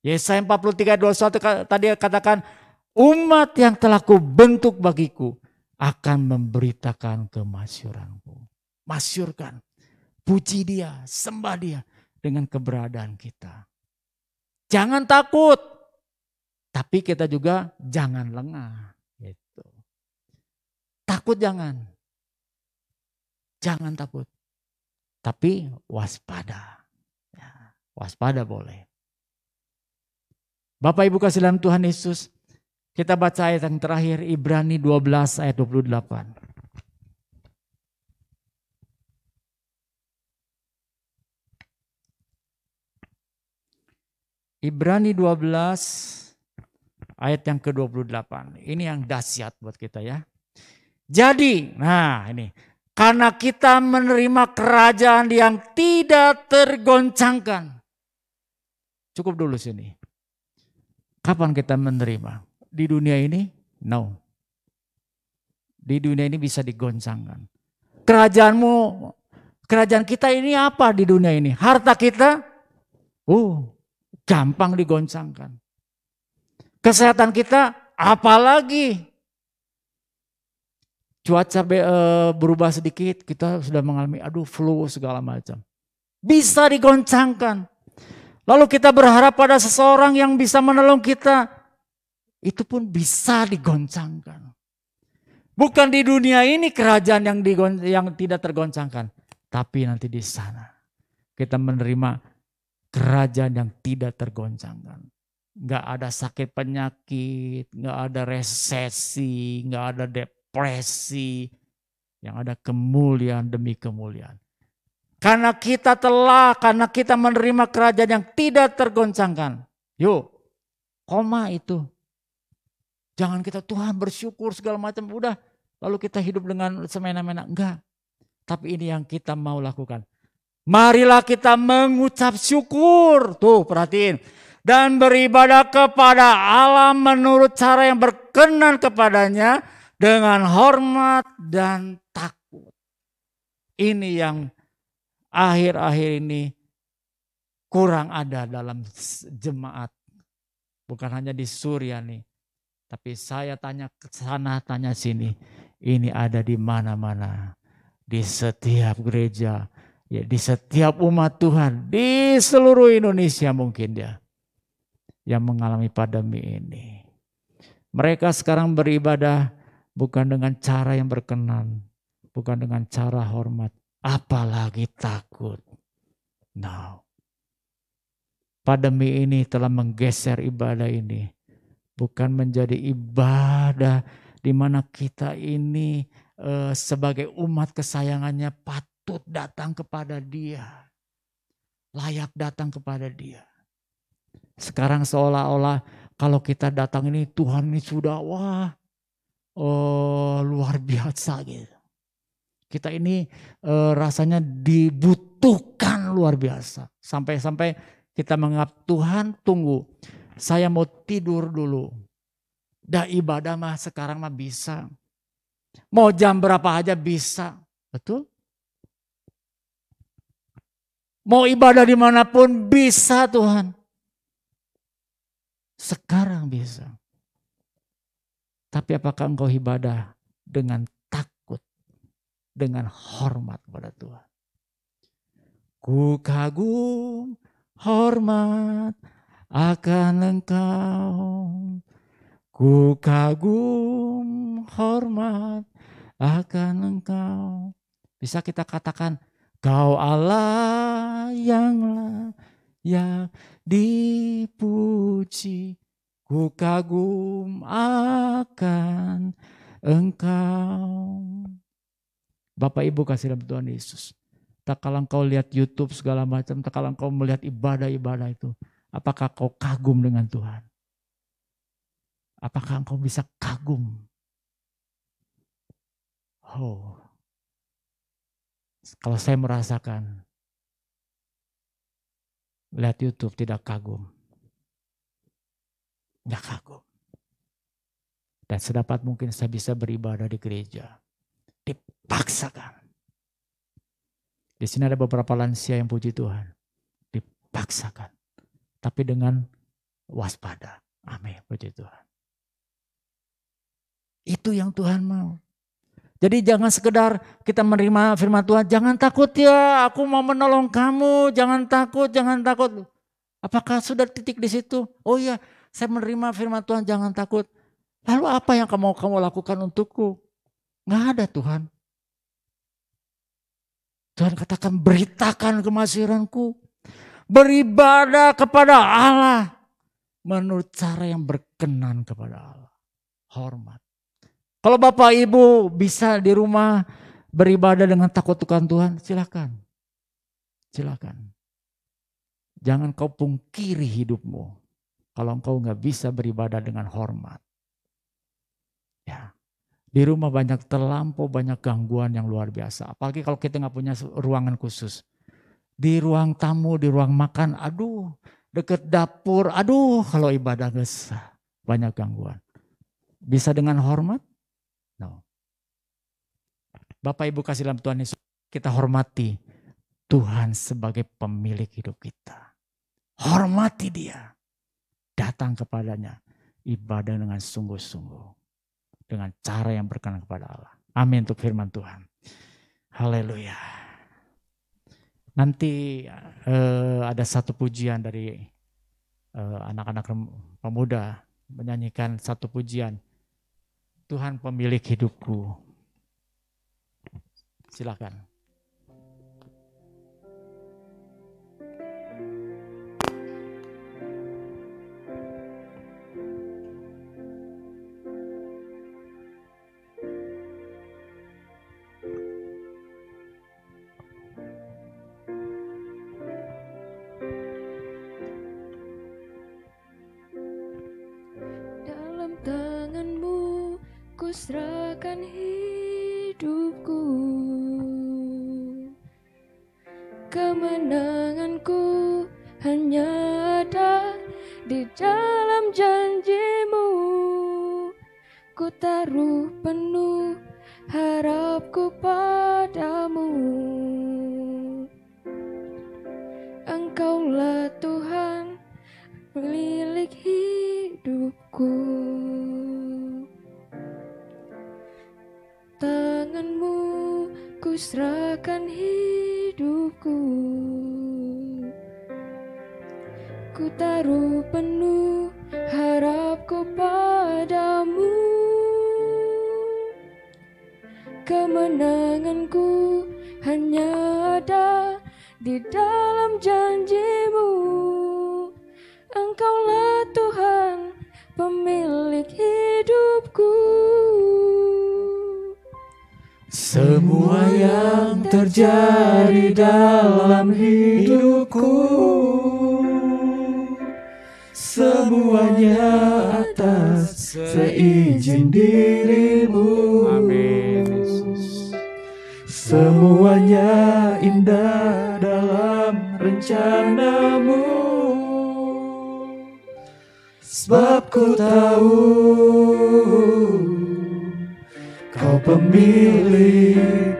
Yesaya 43 ayat 21 tadi katakan, umat yang telah kubentuk bagiku akan memberitakan kemasyuranku. Masyurkan. Puji dia, sembah dia dengan keberadaan kita. Jangan takut, tapi kita juga jangan lengah. Gitu. Takut jangan takut, tapi waspada. Ya, waspada boleh. Bapak Ibu kasih dalam Tuhan Yesus, kita baca ayat yang terakhir, Ibrani 12 ayat 28. Ibrani 12 ayat yang ke-28. Ini yang dahsyat buat kita ya. Jadi, ini. Karena kita menerima kerajaan yang tidak tergoncangkan. Cukup dulu sini. Kapan kita menerima? Di dunia ini? No. Di dunia ini bisa digoncangkan. Kerajaan kita ini apa di dunia ini? Harta kita? Gampang digoncangkan. Kesehatan kita apalagi. Cuaca berubah sedikit, kita sudah mengalami flu segala macam. Bisa digoncangkan. Lalu kita berharap pada seseorang yang bisa menolong kita. Itu pun bisa digoncangkan. Bukan di dunia ini kerajaan yang tidak tergoncangkan. Tapi nanti di sana kita menerima kerajaan yang tidak tergoncangkan. Gak ada sakit penyakit, gak ada resesi, gak ada depresi. Yang ada kemuliaan demi kemuliaan. Karena kita menerima kerajaan yang tidak tergoncangkan. Yuk, koma itu. Jangan kita Tuhan bersyukur segala macam. Udah, lalu kita hidup dengan semena-mena. Enggak. Tapi ini yang kita mau lakukan. Marilah kita mengucap syukur. Tuh perhatiin. Dan beribadah kepada Allah menurut cara yang berkenan kepadanya. Dengan hormat dan takut. Ini yang akhir-akhir ini kurang ada dalam jemaat. Bukan hanya di Suryani. Tapi saya tanya ke sana, tanya sini. Ini ada di mana-mana. Di setiap gereja. Ya, di setiap umat Tuhan, di seluruh Indonesia mungkin dia yang mengalami pandemi ini. Mereka sekarang beribadah bukan dengan cara yang berkenan, bukan dengan cara hormat, apalagi takut. No. Pandemi ini telah menggeser ibadah ini, bukan menjadi ibadah di mana kita ini sebagai umat kesayangannya patut datang kepada Dia. Layak datang kepada Dia. Sekarang seolah-olah kalau kita datang ini Tuhan ini sudah luar biasa gitu. Kita ini rasanya dibutuhkan luar biasa. Sampai-sampai kita menganggap Tuhan tunggu. Saya mau tidur dulu. Dah ibadah mah sekarang mah bisa. Mau jam berapa aja bisa. Betul? Mau ibadah dimanapun bisa Tuhan. Sekarang bisa. Tapi apakah engkau ibadah dengan takut, dengan hormat kepada Tuhan? Ku kagum hormat akan Engkau. Ku kagum hormat akan Engkau. Bisa kita katakan, Kau Allah yang layak dipuji, ku kagum akan Engkau. Bapak Ibu kasih dalam Tuhan Yesus. Tak kalau engkau lihat YouTube segala macam, tak kalau engkau melihat ibadah-ibadah itu, apakah kau kagum dengan Tuhan? Apakah engkau bisa kagum? Oh. Kalau saya merasakan lihat YouTube tidak kagum. Tidak kagum. Dan sedapat mungkin saya bisa beribadah di gereja. Dipaksakan. Di sini ada beberapa lansia yang puji Tuhan. Dipaksakan. Tapi dengan waspada. Amin. Puji Tuhan. Itu yang Tuhan mau. Jadi jangan sekedar kita menerima firman Tuhan, jangan takut ya, aku mau menolong kamu, jangan takut, jangan takut. Apakah sudah titik di situ? Oh iya, saya menerima firman Tuhan, jangan takut. Lalu apa yang kamu lakukan untukku? Nggak ada Tuhan. Tuhan katakan beritakan kemasiranku, beribadah kepada Allah menurut cara yang berkenan kepada Allah. Hormat. Kalau Bapak Ibu bisa di rumah beribadah dengan takut akan Tuhan, silakan. Silakan. Jangan kau pungkiri hidupmu kalau engkau nggak bisa beribadah dengan hormat. Ya, di rumah banyak terlampau banyak gangguan yang luar biasa. Apalagi kalau kita nggak punya ruangan khusus. Di ruang tamu, di ruang makan, aduh, deket dapur, aduh, kalau ibadah nggak banyak gangguan. Bisa dengan hormat? No. Bapak Ibu kasih dalam Tuhan Yesus, kita hormati Tuhan sebagai pemilik hidup kita. Hormati Dia. Datang kepadanya. Ibadah dengan sungguh-sungguh. Dengan cara yang berkenan kepada Allah. Amin untuk firman Tuhan. Haleluya. Nanti ada satu pujian dari anak-anak pemuda. Menyanyikan satu pujian. Tuhan pemilik hidupku. Silakan. Dalam tangan-Mu ku serahkan hidupku, kemenanganku hanya ada di dalam janji-Mu. Ku taruh penuh harapku padamu. Engkaulah Tuhan pemilik hidupku. Tangan-Mu ku serahkan hidupku, ku taruh penuh harapku padamu. Kemenanganku hanya ada di dalam janji-Mu. Engkaulah Tuhan pemilik hidupku. semua yang terjadi dalam hidupku, semuanya atas seizin dirimu. Amin, Yesus. Semuanya indah dalam rencanamu, sebab ku tahu Kau pemilik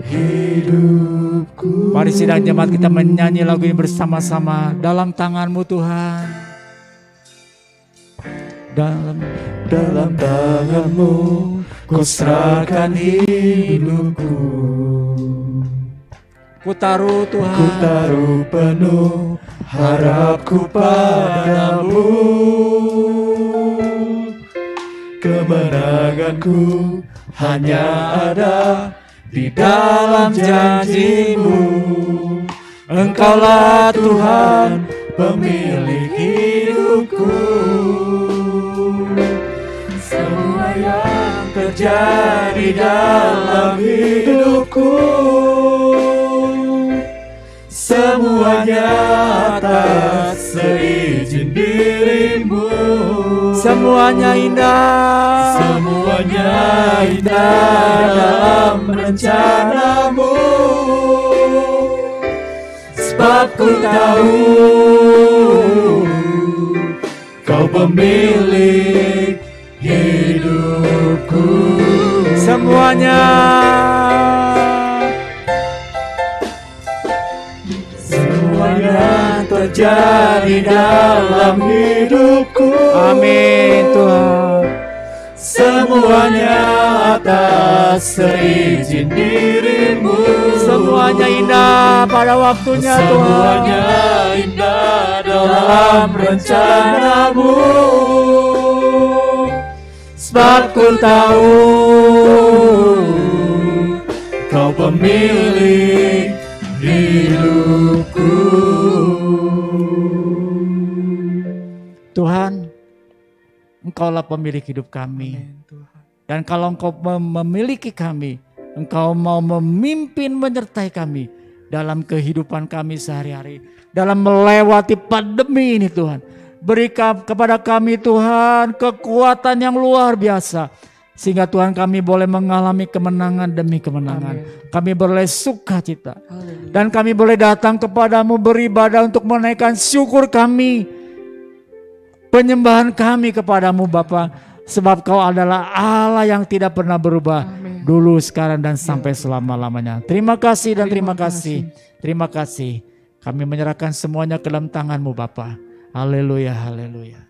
hidupku. Mari sidang jemaat kita menyanyi lagu ini bersama-sama. Dalam tangan-Mu Tuhan, dalam tangan-Mu ku serahkan hidupku. Ku taruh Tuhan, ku taruh penuh harapku padamu. Kemenanganku hanya ada di dalam janji-Mu. Engkaulah Tuhan pemilik hidupku. Semua yang terjadi dalam hidupku, semuanya atas seizin dirimu. Semuanya indah, semuanya indah dalam rencanamu, sebab ku tahu Kau pemilik hidupku. Semuanya terjadi dalam hidupku. Amin Tuhan. Semuanya atas seizin dirimu. Semuanya indah pada waktunya Tuhan. Semuanya indah dalam rencanamu, sebab ku tahu Kau pemilik hidupku. Tuhan, Engkaulah pemilik hidup kami. Dan kalau Engkau memiliki kami, Engkau mau memimpin menyertai kami dalam kehidupan kami sehari-hari, dalam melewati pandemi ini Tuhan. Berikan kepada kami Tuhan kekuatan yang luar biasa, sehingga Tuhan kami boleh mengalami kemenangan demi kemenangan. Amin. Kami boleh sukacita. Dan kami boleh datang kepadamu beribadah untuk menaikkan syukur kami, penyembahan kami kepadamu Bapa. Sebab Kau adalah Allah yang tidak pernah berubah. Amin. Dulu, sekarang, dan sampai selama-lamanya. Terima kasih dan terima kasih. Terima kasih. Kami menyerahkan semuanya ke dalam tangan-Mu Bapa. Haleluya, haleluya.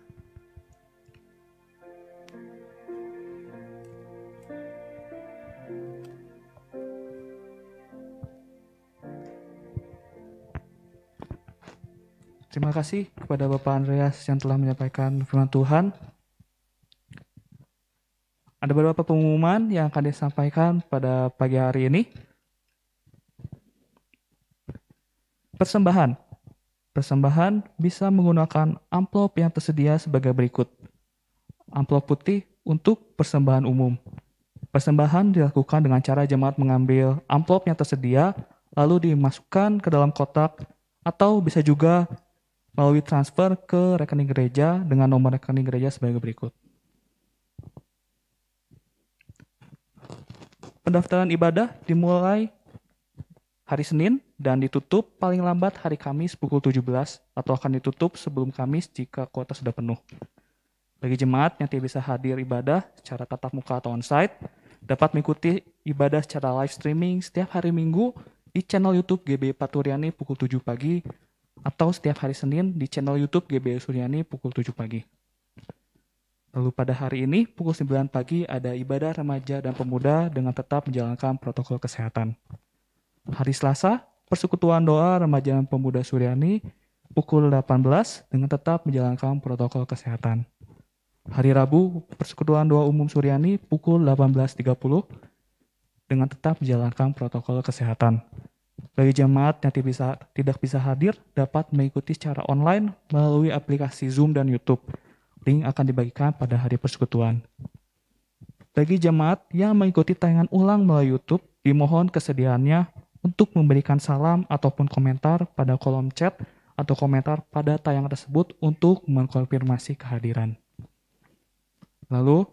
Terima kasih kepada Bapak Andreas yang telah menyampaikan firman Tuhan. Ada beberapa pengumuman yang akan disampaikan pada pagi hari ini. Persembahan. Persembahan bisa menggunakan amplop yang tersedia sebagai berikut. Amplop putih untuk persembahan umum. Persembahan dilakukan dengan cara jemaat mengambil amplop yang tersedia lalu dimasukkan ke dalam kotak, atau bisa juga melalui transfer ke rekening gereja dengan nomor rekening gereja sebagai berikut. Pendaftaran ibadah dimulai hari Senin dan ditutup paling lambat hari Kamis pukul 17, atau akan ditutup sebelum Kamis jika kuota sudah penuh. Bagi jemaat yang tidak bisa hadir ibadah secara tatap muka atau onsite, dapat mengikuti ibadah secara live streaming setiap hari Minggu di channel YouTube GBI Paturyani pukul 7 pagi, atau setiap hari Senin di channel YouTube GBI Suryani pukul 7 pagi. Lalu pada hari ini pukul 9 pagi ada ibadah remaja dan pemuda dengan tetap menjalankan protokol kesehatan. Hari Selasa, persekutuan doa remaja dan pemuda Suryani pukul 18 dengan tetap menjalankan protokol kesehatan. Hari Rabu, persekutuan doa umum Suryani pukul 18.30 dengan tetap menjalankan protokol kesehatan. Bagi jemaat yang tidak bisa hadir, dapat mengikuti secara online melalui aplikasi Zoom dan YouTube. Link akan dibagikan pada hari persekutuan. Bagi jemaat yang mengikuti tayangan ulang melalui YouTube, Dimohon kesediaannya untuk memberikan salam ataupun komentar pada kolom chat atau komentar pada tayangan tersebut untuk mengkonfirmasi kehadiran. Lalu,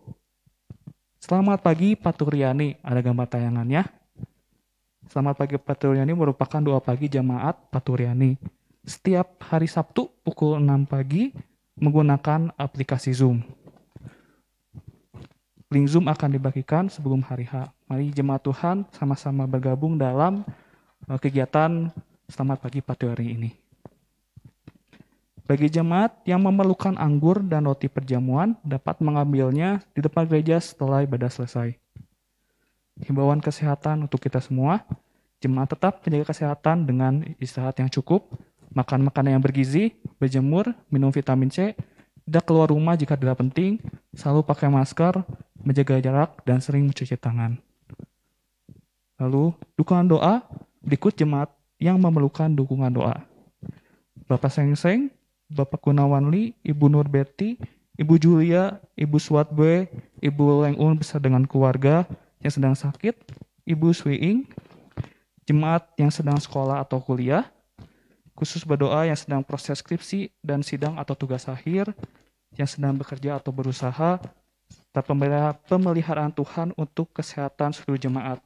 selamat pagi Pak Turyani, ada gambar tayangannya. Selamat pagi Pak Turyani merupakan doa pagi jamaat Pak Turyani. Setiap hari Sabtu pukul 6 pagi menggunakan aplikasi Zoom. Link Zoom akan dibagikan sebelum hari H. Mari jemaat Tuhan sama-sama bergabung dalam kegiatan Selamat Pagi Pak Turyani ini. Bagi jemaat yang memerlukan anggur dan roti perjamuan dapat mengambilnya di depan gereja setelah ibadah selesai. Himbauan kesehatan untuk kita semua, jemaat tetap menjaga kesehatan dengan istirahat yang cukup, makan makanan yang bergizi, berjemur, minum vitamin C, tidak keluar rumah jika tidak penting, selalu pakai masker, menjaga jarak, dan sering mencuci tangan. Lalu, dukungan doa, berikut jemaat yang memerlukan dukungan doa. Bapak Seng-Seng, Bapak Gunawan Lee, Ibu Nur Betty, Ibu Julia, Ibu Swatbe, Ibu Leng-un beserta dengan keluarga yang sedang sakit, Ibu Swiing, jemaat yang sedang sekolah atau kuliah, khusus berdoa yang sedang proses skripsi dan sidang atau tugas akhir, yang sedang bekerja atau berusaha, serta pemeliharaan Tuhan untuk kesehatan seluruh jemaat.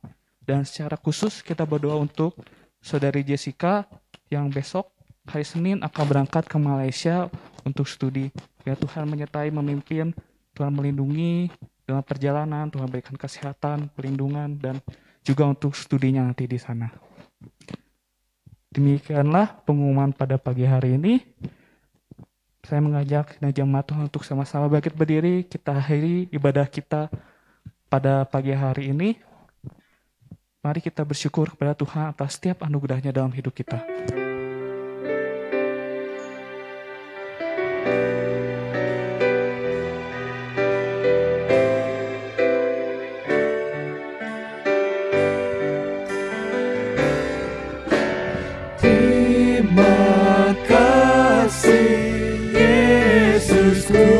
Dan secara khusus kita berdoa untuk Saudari Jessica yang besok hari Senin akan berangkat ke Malaysia untuk studi. Biar Tuhan menyertai, memimpin, Tuhan melindungi dalam perjalanan, Tuhan berikan kesehatan, perlindungan, dan juga untuk studinya nanti di sana. Demikianlah pengumuman pada pagi hari ini. Saya mengajak jemaat Tuhan untuk sama-sama bangkit berdiri, kita akhiri ibadah kita pada pagi hari ini. Mari kita bersyukur kepada Tuhan atas setiap anugerahnya dalam hidup kita.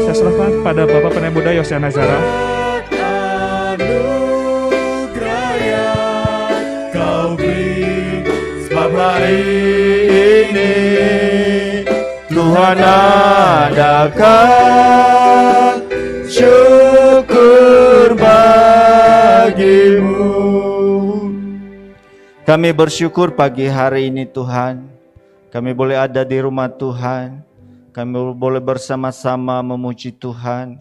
Saya serahkan pada Bapak Pendeta Muda Yosiana Zara. Anugerah yang Kau beri, sebab hari ini Tuhan adakan syukur bagimu. Kami bersyukur pagi hari ini Tuhan, kami boleh ada di rumah Tuhan. Kami boleh bersama-sama memuji Tuhan,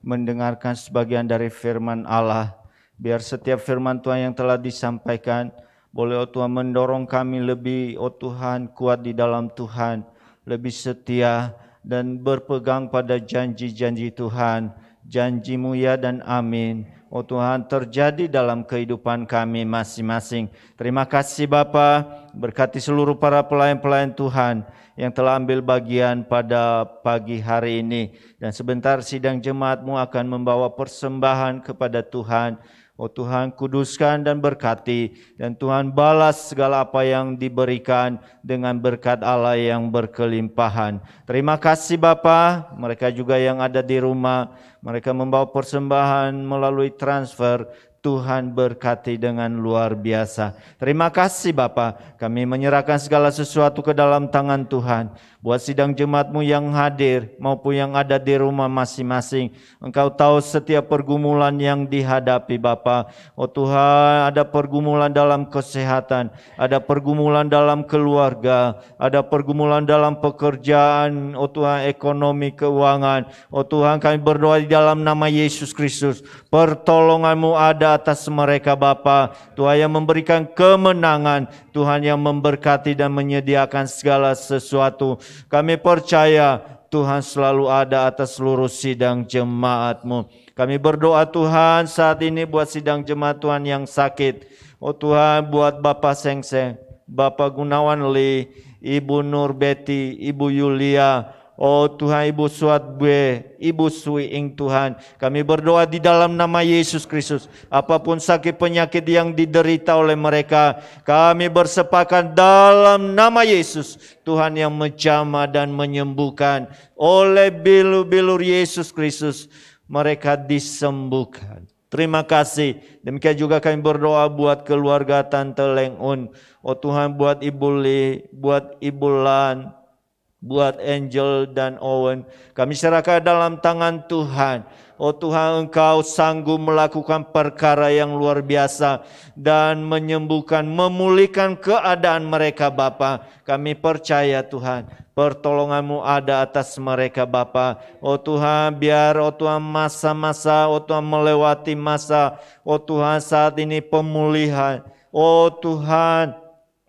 mendengarkan sebagian dari firman Allah. Biar setiap firman Tuhan yang telah disampaikan, boleh oh Tuhan mendorong kami lebih oh Tuhan kuat di dalam Tuhan, lebih setia dan berpegang pada janji-janji Tuhan. Janji-Mu ya dan amin. Oh Tuhan terjadi dalam kehidupan kami masing-masing. Terima kasih Bapa, berkati seluruh para pelayan-pelayan Tuhan yang telah ambil bagian pada pagi hari ini. Dan sebentar sidang jemaat-Mu akan membawa persembahan kepada Tuhan. Oh Tuhan, kuduskan dan berkati. Dan Tuhan balas segala apa yang diberikan dengan berkat Allah yang berkelimpahan. Terima kasih Bapa, mereka juga yang ada di rumah, mereka membawa persembahan melalui transfer. Tuhan berkati dengan luar biasa. Terima kasih Bapa, kami menyerahkan segala sesuatu ke dalam tangan Tuhan. Buat sidang jemaat-Mu yang hadir maupun yang ada di rumah masing-masing. Engkau tahu setiap pergumulan yang dihadapi Bapa. Oh Tuhan, ada pergumulan dalam kesehatan, ada pergumulan dalam keluarga, ada pergumulan dalam pekerjaan, oh Tuhan, ekonomi, keuangan. Oh Tuhan, kami berdoa di dalam nama Yesus Kristus, pertolongan-Mu ada atas mereka Bapa. Tuhan yang memberikan kemenangan, Tuhan yang memberkati dan menyediakan segala sesuatu. Kami percaya Tuhan selalu ada atas seluruh sidang jemaat-Mu. Kami berdoa Tuhan saat ini buat sidang jemaat Tuhan yang sakit. Oh Tuhan, buat Bapak Seng-Seng, Bapak Gunawan Lee, Ibu Nur Betty, Ibu Yulia, oh Tuhan, Ibu Swatbe, Ibu Swiing Tuhan. Kami berdoa di dalam nama Yesus Kristus. Apapun sakit penyakit yang diderita oleh mereka, kami bersepakat dalam nama Yesus. Tuhan yang menjamah dan menyembuhkan. Oleh bilur-bilur Yesus Kristus, mereka disembuhkan. Terima kasih. Demikian juga kami berdoa buat keluarga Tante Leng Un. Oh Tuhan, buat Ibu Li, buat Ibu Lan, buat Angel dan Owen. Kami serahkan dalam tangan Tuhan. Oh Tuhan, Engkau sanggup melakukan perkara yang luar biasa dan menyembuhkan, memulihkan keadaan mereka Bapa. Kami percaya Tuhan, pertolongan-Mu ada atas mereka Bapa. Oh Tuhan, biar oh Tuhan masa-masa, oh Tuhan melewati masa, oh Tuhan saat ini pemulihan. Oh Tuhan,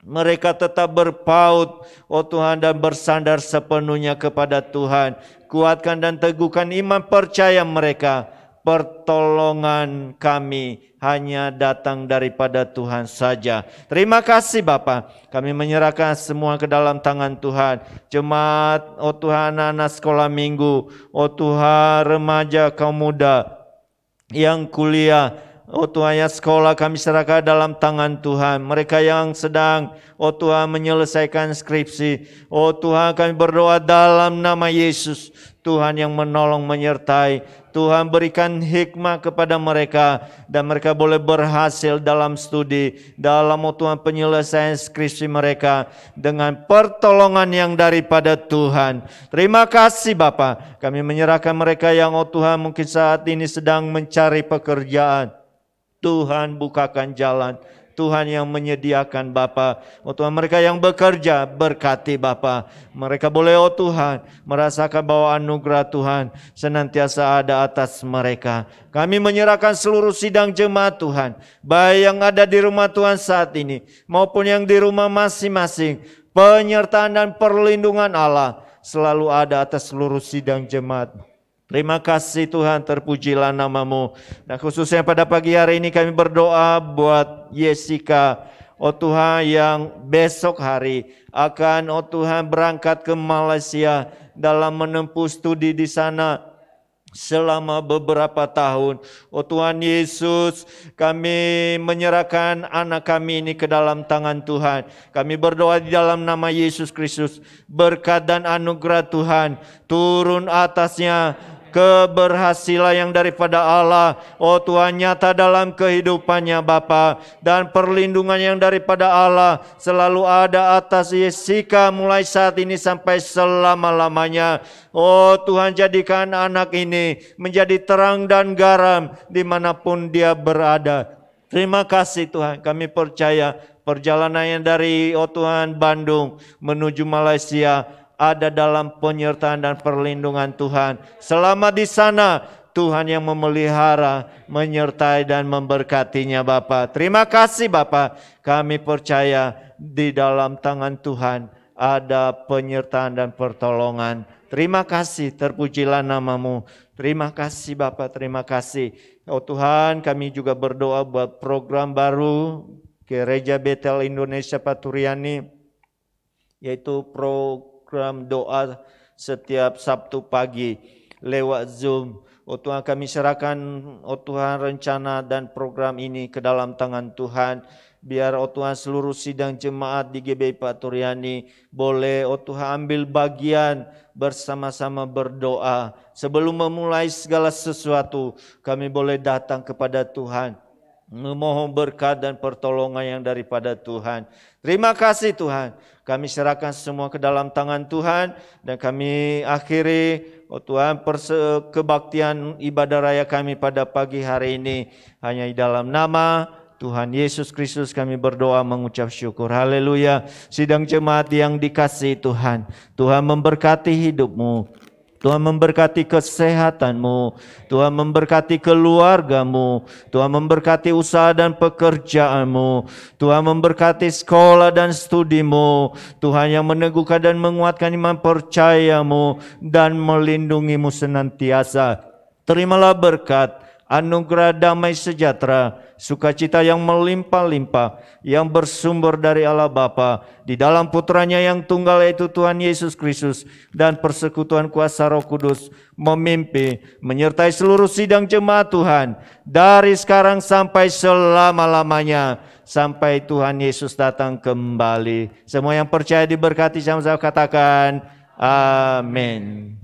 mereka tetap berpaut, oh Tuhan, dan bersandar sepenuhnya kepada Tuhan. Kuatkan dan teguhkan iman percaya mereka. Pertolongan kami hanya datang daripada Tuhan saja. Terima kasih Bapa. Kami menyerahkan semua ke dalam tangan Tuhan. Jemaat, oh Tuhan, anak sekolah minggu, oh Tuhan, remaja, kaum muda yang kuliah, oh Tuhan, ya sekolah kami serahkan dalam tangan Tuhan. Mereka yang sedang, oh Tuhan, menyelesaikan skripsi, oh Tuhan, kami berdoa dalam nama Yesus. Tuhan yang menolong menyertai. Tuhan berikan hikmah kepada mereka dan mereka boleh berhasil dalam studi, dalam oh Tuhan penyelesaian skripsi mereka dengan pertolongan yang daripada Tuhan. Terima kasih Bapa. Kami menyerahkan mereka yang oh Tuhan mungkin saat ini sedang mencari pekerjaan. Tuhan bukakan jalan. Tuhan yang menyediakan Bapa. Oh Tuhan, mereka yang bekerja berkati Bapa. Mereka boleh oh Tuhan merasakan bahwa anugerah Tuhan senantiasa ada atas mereka. Kami menyerahkan seluruh sidang jemaat Tuhan, baik yang ada di rumah Tuhan saat ini maupun yang di rumah masing-masing. Penyertaan dan perlindungan Allah selalu ada atas seluruh sidang jemaat. Terima kasih Tuhan, terpujilah nama-Mu. Dan khususnya pada pagi hari ini kami berdoa buat Jessica, oh Tuhan, yang besok hari akan oh Tuhan berangkat ke Malaysia dalam menempuh studi di sana selama beberapa tahun. Oh Tuhan Yesus, kami menyerahkan anak kami ini ke dalam tangan Tuhan. Kami berdoa di dalam nama Yesus Kristus, berkat dan anugerah Tuhan turun atasnya, keberhasilan yang daripada Allah, oh Tuhan, nyata dalam kehidupannya Bapa, dan perlindungan yang daripada Allah selalu ada atas Jessica mulai saat ini sampai selama-lamanya. Oh Tuhan, jadikan anak ini menjadi terang dan garam dimanapun dia berada. Terima kasih Tuhan, kami percaya perjalanannya dari oh Tuhan Bandung menuju Malaysia ada dalam penyertaan dan perlindungan Tuhan. Selama di sana, Tuhan yang memelihara, menyertai dan memberkatinya Bapa. Terima kasih Bapa. Kami percaya di dalam tangan Tuhan ada penyertaan dan pertolongan. Terima kasih, terpujilah nama-Mu. Terima kasih Bapa, terima kasih. Oh Tuhan, kami juga berdoa buat program baru Gereja Betel Indonesia Paturyani, yaitu program doa setiap Sabtu pagi lewat Zoom. Oh Tuhan, kami serahkan oh Tuhan rencana dan program ini ke dalam tangan Tuhan. Biar oh Tuhan seluruh sidang jemaat di GBI Paturyani boleh oh Tuhan ambil bagian bersama-sama berdoa. Sebelum memulai segala sesuatu, kami boleh datang kepada Tuhan, memohon berkat dan pertolongan yang daripada Tuhan. Terima kasih Tuhan. Kami serahkan semua ke dalam tangan Tuhan dan kami akhiri oh Tuhan kebaktian ibadah raya kami pada pagi hari ini hanya di dalam nama Tuhan Yesus Kristus kami berdoa mengucap syukur. Haleluya. Sidang jemaat yang dikasihi Tuhan, Tuhan memberkati hidupmu. Tuhan memberkati kesehatanmu, Tuhan memberkati keluargamu, Tuhan memberkati usaha dan pekerjaanmu, Tuhan memberkati sekolah dan studimu, Tuhan yang meneguhkan dan menguatkan iman percayamu dan melindungimu senantiasa. Terimalah berkat, anugerah damai sejahtera, sukacita yang melimpah-limpah, yang bersumber dari Allah Bapa, di dalam putranya yang tunggal yaitu Tuhan Yesus Kristus, dan persekutuan kuasa Roh Kudus, memimpin, menyertai seluruh sidang jemaat Tuhan, dari sekarang sampai selama-lamanya, sampai Tuhan Yesus datang kembali. Semua yang percaya diberkati, sama-sama katakan, amin.